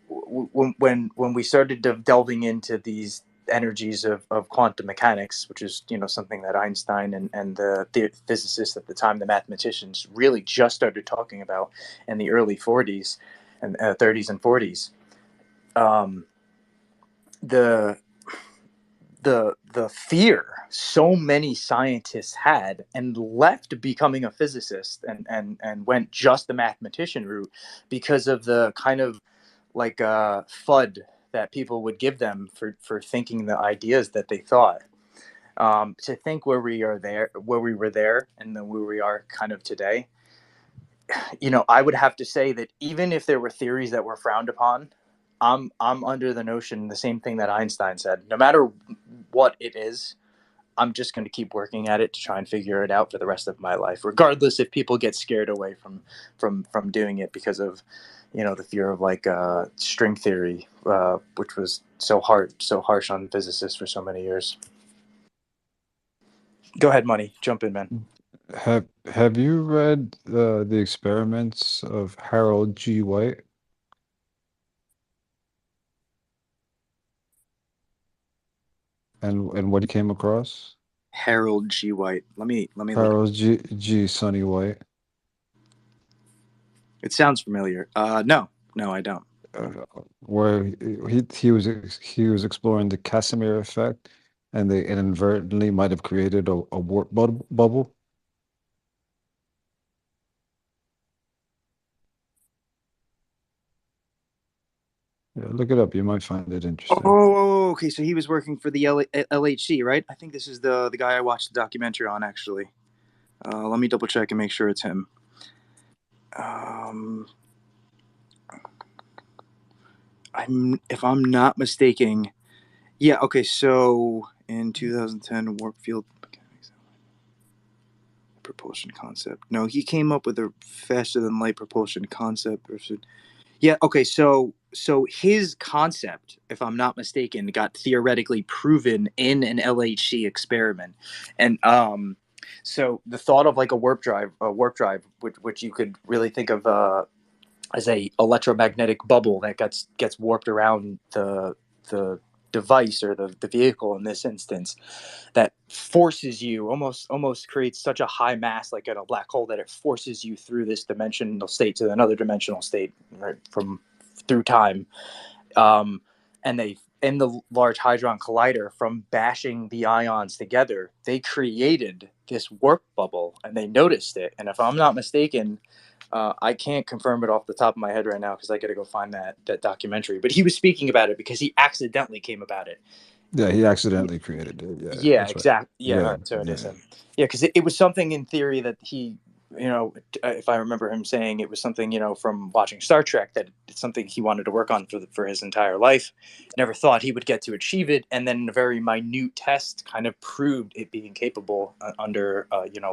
S1: when we started delving into these energies of quantum mechanics, which is something that Einstein and the physicists at the time, the mathematicians, really just started talking about in the early 40s and 30s and 40s. um, the the fear so many scientists had and left becoming a physicist and went just the mathematician route because of the kind of like FUD that people would give them for thinking the ideas that they thought. To think where we are there, where we were there, and then where we are kind of today, I would have to say that even if there were theories that were frowned upon, I'm under the notion the same thing that Einstein said. No matter what it is, I'm just going to keep working at it to try and figure it out for the rest of my life, regardless if people get scared away from doing it because of, the fear of like string theory, which was so harsh on physicists for so many years. Go ahead, Money. Jump in, man.
S10: Have you read the experiments of Harold G. White? And what he came across?
S1: Harold G. White. Let me look.
S10: Harold G. Sonny White.
S1: It sounds familiar. No, I don't.
S10: Where he was exploring the Casimir effect, and they inadvertently might have created a warp bubble. Yeah, look it up. You might find it interesting.
S1: Okay. So he was working for the LHC, right? I think this is the guy I watched the documentary on, actually. Let me double check and make sure it's him. If I'm not mistaken, yeah. Okay, so in 2010, warp field mechanics propulsion concept. No, he came up with a faster than light propulsion concept. Yeah. Okay. So his concept, if I'm not mistaken, got theoretically proven in an LHC experiment, and so the thought of like a warp drive, which you could really think of as a electromagnetic bubble that gets warped around the device or the vehicle in this instance, that forces you, almost creates such a high mass like in a black hole, that it forces you through this dimensional state to another dimensional state, right, from through time. And they, in the Large Hadron Collider, from bashing the ions together, they created this warp bubble, and they noticed it. And if I'm not mistaken, I can't confirm it off the top of my head right now because I got to go find that documentary. But he was speaking about it because he accidentally came about it.
S10: Yeah, he accidentally created it. Yeah,
S1: Yeah,
S10: that's right.
S1: exactly. Yeah,
S10: Yeah,
S1: so it is
S10: yeah.
S1: him. Yeah, because it was something in theory that he, if I remember him saying, it was something, from watching Star Trek, that it's something he wanted to work on for his entire life. Never thought he would get to achieve it, and then a very minute test kind of proved it being capable under,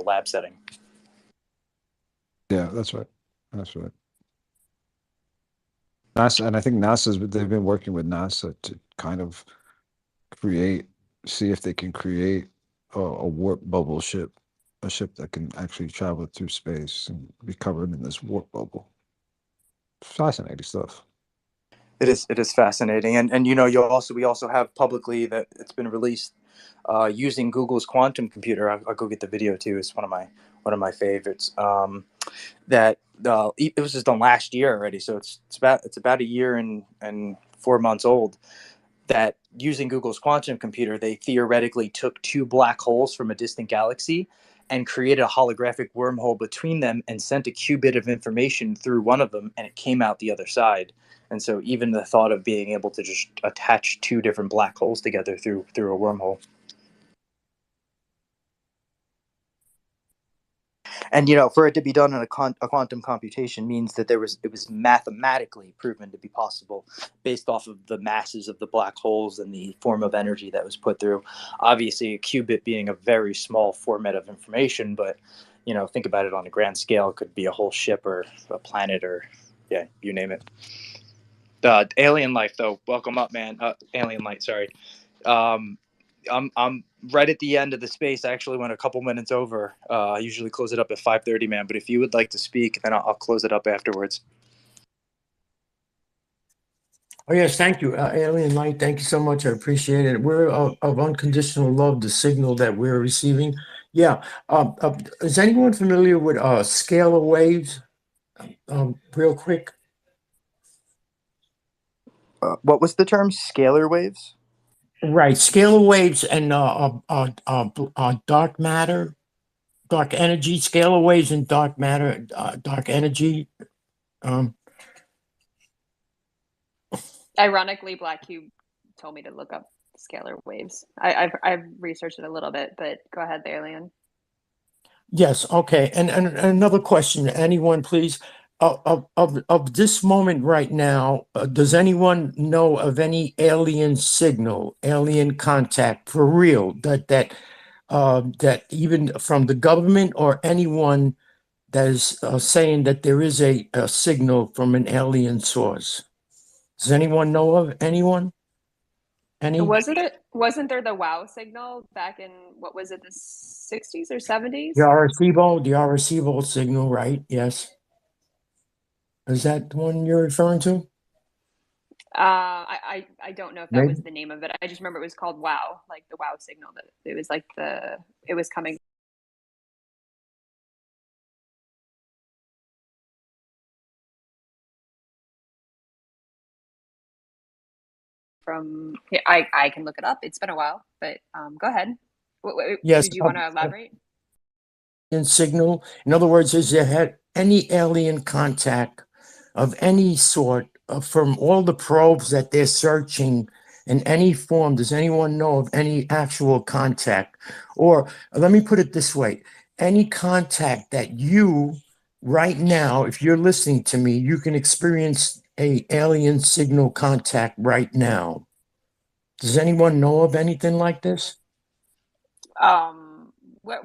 S1: lab setting.
S10: Yeah, that's right. That's right. NASA, and I think they've been working with NASA to kind of see if they can create a warp bubble ship, a ship that can actually travel through space and be covered in this warp bubble. Fascinating stuff.
S1: It is fascinating, and we also have publicly that it's been released using Google's quantum computer. I'll go get the video too. It's one of my favorites. That it was just done last year already, so it's about a year and 4 months old. That using Google's quantum computer, they theoretically took two black holes from a distant galaxy and created a holographic wormhole between them and sent a qubit of information through one of them, and it came out the other side. And so even the thought of being able to just attach two different black holes together through a wormhole. And for it to be done in a quantum computation means that it was mathematically proven to be possible based off of the masses of the black holes and the form of energy that was put through. Obviously, a qubit being a very small format of information, but think about it on a grand scale. It could be a whole ship or a planet or you name it. Alien life, though. Welcome up, man. Alien light. Sorry. I'm right at the end of the space. I actually went a couple minutes over. I usually close it up at 5:30, man. But if you would like to speak, then I'll close it up afterwards.
S13: Oh yes, thank you, Alien Light. Thank you so much. I appreciate it. We're of unconditional love, the signal that we're receiving. Yeah. Is anyone familiar with scalar waves? Real quick.
S1: What was the term? Scalar waves?
S13: Right, scalar waves and dark matter, dark energy, scalar waves and dark matter, dark energy. Um,
S11: Ironically, Black Cube told me to look up scalar waves. I've researched it a little bit, but go ahead, Alien.
S13: yes, okay. And another question, anyone, please. Of this moment right now, does anyone know of any alien signal, alien contact for real that even from the government or anyone that is saying that there is a signal from an alien source? Does anyone know of anyone? Any?
S11: Wasn't there the WoW signal back in, what was it, the 60s or 70s?
S13: The Arecibo signal, right? Yes. Is that the one you're referring to?
S11: I don't know if that
S13: Maybe.
S11: was the name of it. I just remember it was called WoW, like the WoW signal, that it was like it was coming from. Yeah, I can look it up. It's been a while, but go ahead.
S13: Yes.
S11: Did you want to elaborate?
S13: Signal. In other words, is there had any alien contact of any sort from all the probes that they're searching in any form? Does anyone know of any actual contact? Or let me put it this way, any contact that you right now, if you're listening to me, you can experience a alien signal contact right now. Does anyone know of anything like this?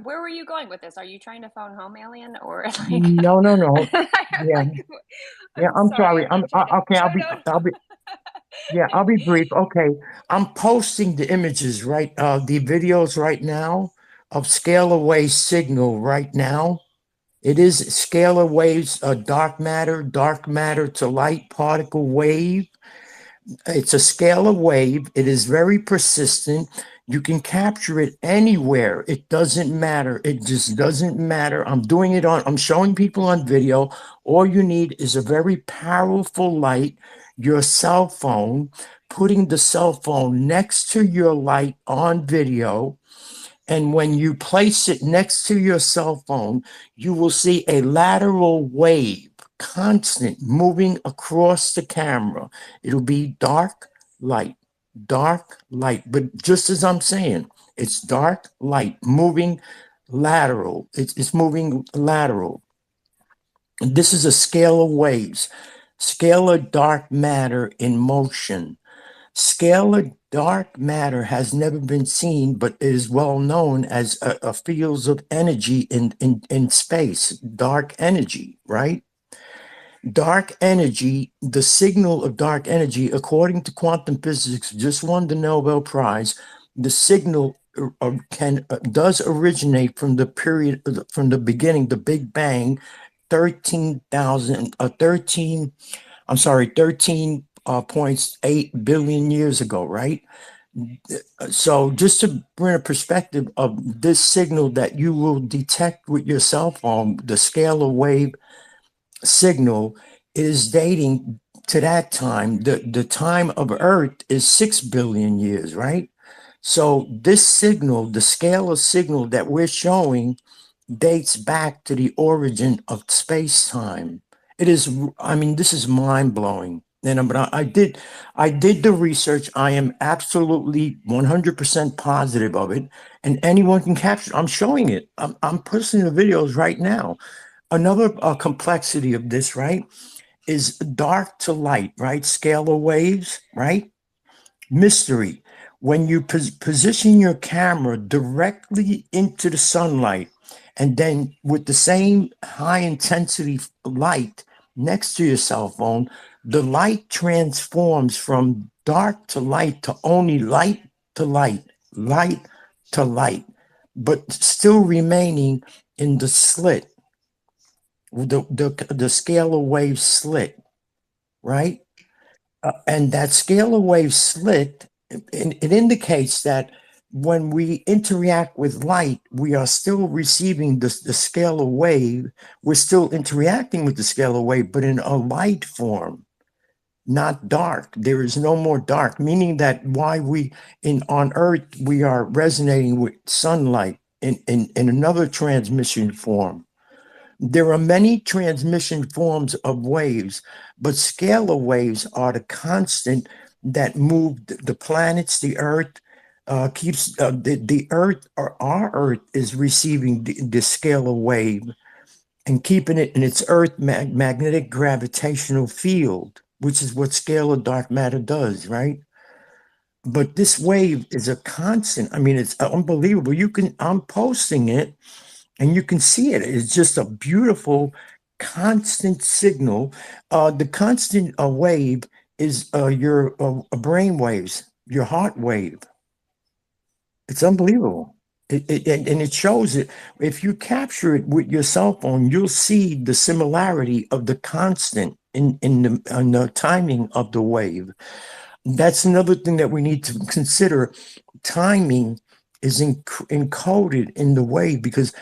S11: Where were you going with this? Are you trying to phone home, Alien, or like?
S13: No, no, no. Yeah,
S11: like,
S13: yeah.
S11: I'm
S13: I'm
S11: sorry,
S13: sorry.
S11: I'm trying to.
S13: Okay.
S11: No, no.
S13: I'll be. Yeah, I'll be brief. Okay, I'm posting the images right, the videos right now of scalar wave signal right now. It is scalar waves, dark matter to light particle wave. It's a scalar wave. It is very persistent. You can capture it anywhere. It doesn't matter. It just doesn't matter. I'm showing people on video. All you need is a very powerful light, your cell phone, putting the cell phone next to your light on video. And when you place it next to your cell phone, you will see a lateral wave, constant, moving across the camera. It'll be dark light. But just as I'm saying, it's dark light moving lateral. It's moving lateral. This is a scale of waves, scalar dark matter in motion. Scalar dark matter has never been seen, but is well known as a fields of energy in space, dark energy, right? Dark energy, the signal of dark energy, according to quantum physics, just won the Nobel Prize. The signal does originate from the period, from the beginning, the Big Bang, 13.8 billion years ago, right? So just to bring a perspective of this signal that you will detect with your cell phone, the scalar wave signal is dating to that time. The time of Earth is 6 billion years, right? So this signal, the scalar signal that we're showing, dates back to the origin of space-time. It is, I mean, this is mind-blowing. But I did the research. I am absolutely 100% positive of it, and anyone can capture it. I'm showing it. I'm posting the videos right now. Another complexity of this, right, is dark to light, right? Scalar waves, right? Mystery. When you position your camera directly into the sunlight, and then with the same high intensity light next to your cell phone, the light transforms from dark to light to only light to light, light to light, but still remaining in the slit, the scalar wave slit, right? And that scalar wave slit, it indicates that when we interact with light, we are still receiving the scalar wave. We're still interacting with the scalar wave, but in a light form, not dark. There is no more dark, meaning that why on Earth, we are resonating with sunlight in another transmission form. There are many transmission forms of waves, but scalar waves are the constant that move the planets, the Earth, keeps the Earth, or our Earth is receiving the scalar wave and keeping it in its Earth magnetic gravitational field, which is what scalar dark matter does, right? But this wave is a constant. I mean, it's unbelievable. I'm posting it and you can see it. It's just a beautiful, constant signal. The constant wave is your brain waves, your heart wave. It's unbelievable. And it shows it. If you capture it with your cell phone, you'll see the similarity of the constant in the timing of the wave. That's another thing that we need to consider. Timing is encoded in the wave because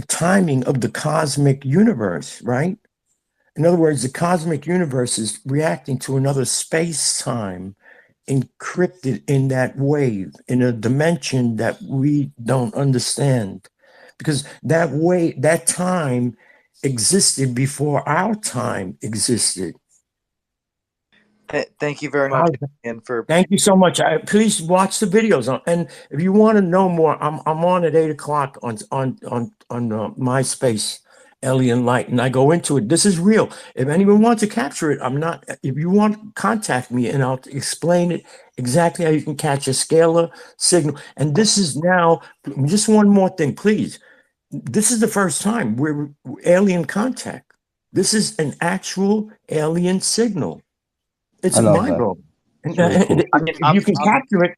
S13: timing of the cosmic universe, right? In other words, the cosmic universe is reacting to another space-time encrypted in that wave, in a dimension that we don't understand. Because that wave, that time existed before our time existed.
S1: Thank you very much again for.
S13: Thank you so much. Please watch the videos, and if you want to know more, I'm on at 8:00 on MySpace, Alien Light, and I go into it. This is real. If anyone wants to capture it, I'm not. If you want, contact me, and I'll explain it exactly how you can catch a scalar signal. And this is now just one more thing, please. This is the first time we're alien contact. This is an actual alien signal. It's mind-blowing.
S3: Really cool.
S13: If you can capture it,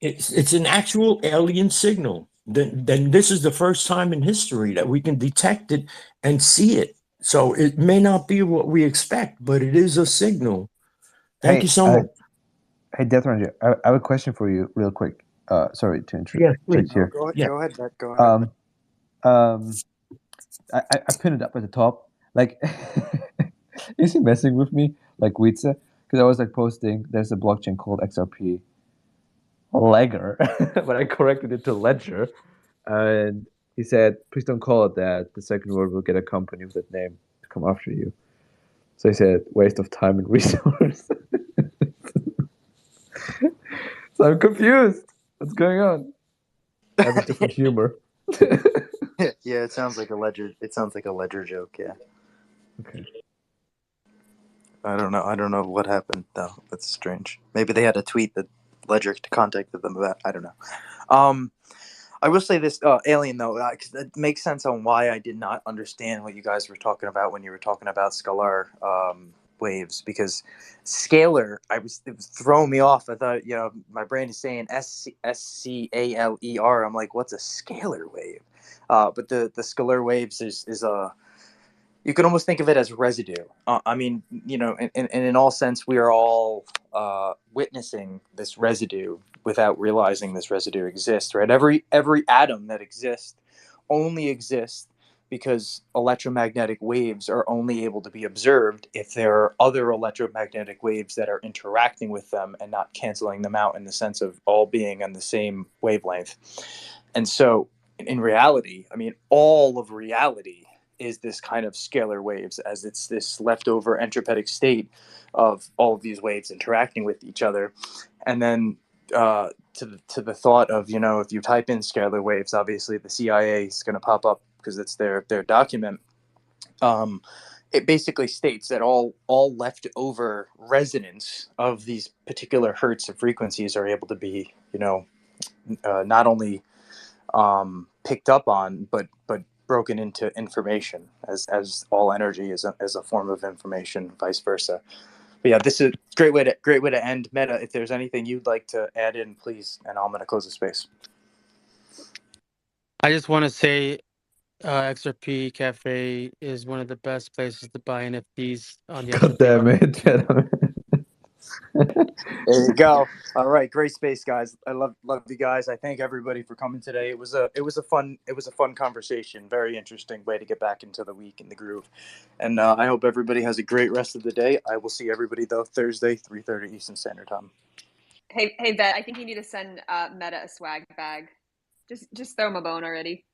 S13: it's an actual alien signal. Then this is the first time in history that we can detect it and see it. So it may not be what we expect, but it is a signal. Thank you so much.
S3: Hey, Death Ranger, I have a question for you real quick. Sorry to interrupt.
S13: Yes, please.
S1: Go ahead, Matt. Go ahead.
S3: I pinned it up at the top. Like, is he messing with me? Like Witze? Because I was like posting, there's a blockchain called XRP Ledger, but I corrected it to Ledger. And he said, please don't call it that. The second world will get a company with that name to come after you. So he said, waste of time and resource. So I'm confused. What's going on? I have a different humor.
S1: Yeah, it sounds like a ledger. It sounds like a ledger joke. Yeah.
S3: Okay.
S1: I don't know what happened though. That's strange. Maybe they had a tweet that Ledger contacted them about. I don't know. I will say this, Alien though, cause it makes sense on why I did not understand what you guys were talking about when you were talking about scalar waves, because scalar, it was throwing me off. I thought, my brain is saying SCALER. I'm like, what's a scalar wave? But the scalar waves is a, you can almost think of it as residue. I mean, in all sense, we are all witnessing this residue without realizing this residue exists, right? Every atom that exists only exists because electromagnetic waves are only able to be observed if there are other electromagnetic waves that are interacting with them and not canceling them out, in the sense of all being on the same wavelength. And so in reality, I mean, all of reality is this kind of scalar waves, as it's this leftover entropic state of all of these waves interacting with each other. And then to the thought of, if you type in scalar waves, obviously the CIA is going to pop up because it's their document. It basically states that all leftover resonance of these particular hertz of frequencies are able to be, not only picked up on, but broken into information, as all energy is a form of information, vice versa. But yeah, this is a great way to end. Meta, if there's anything you'd like to add in, please, and I'm going to close the space.
S9: I just want to say XRP Cafe is one of the best places to buy NFTs on the
S3: God
S9: XRP.
S3: damn it.
S1: There you go. All right, great space, guys. I love you guys. I thank everybody for coming today. It was a fun conversation. Very interesting way to get back into the week in the groove. And I hope everybody has a great rest of the day. I will see everybody though Thursday, 3:30 Eastern Standard Time.
S11: Hey, Bet, I think you need to send Meta a swag bag. Just throw him a bone already.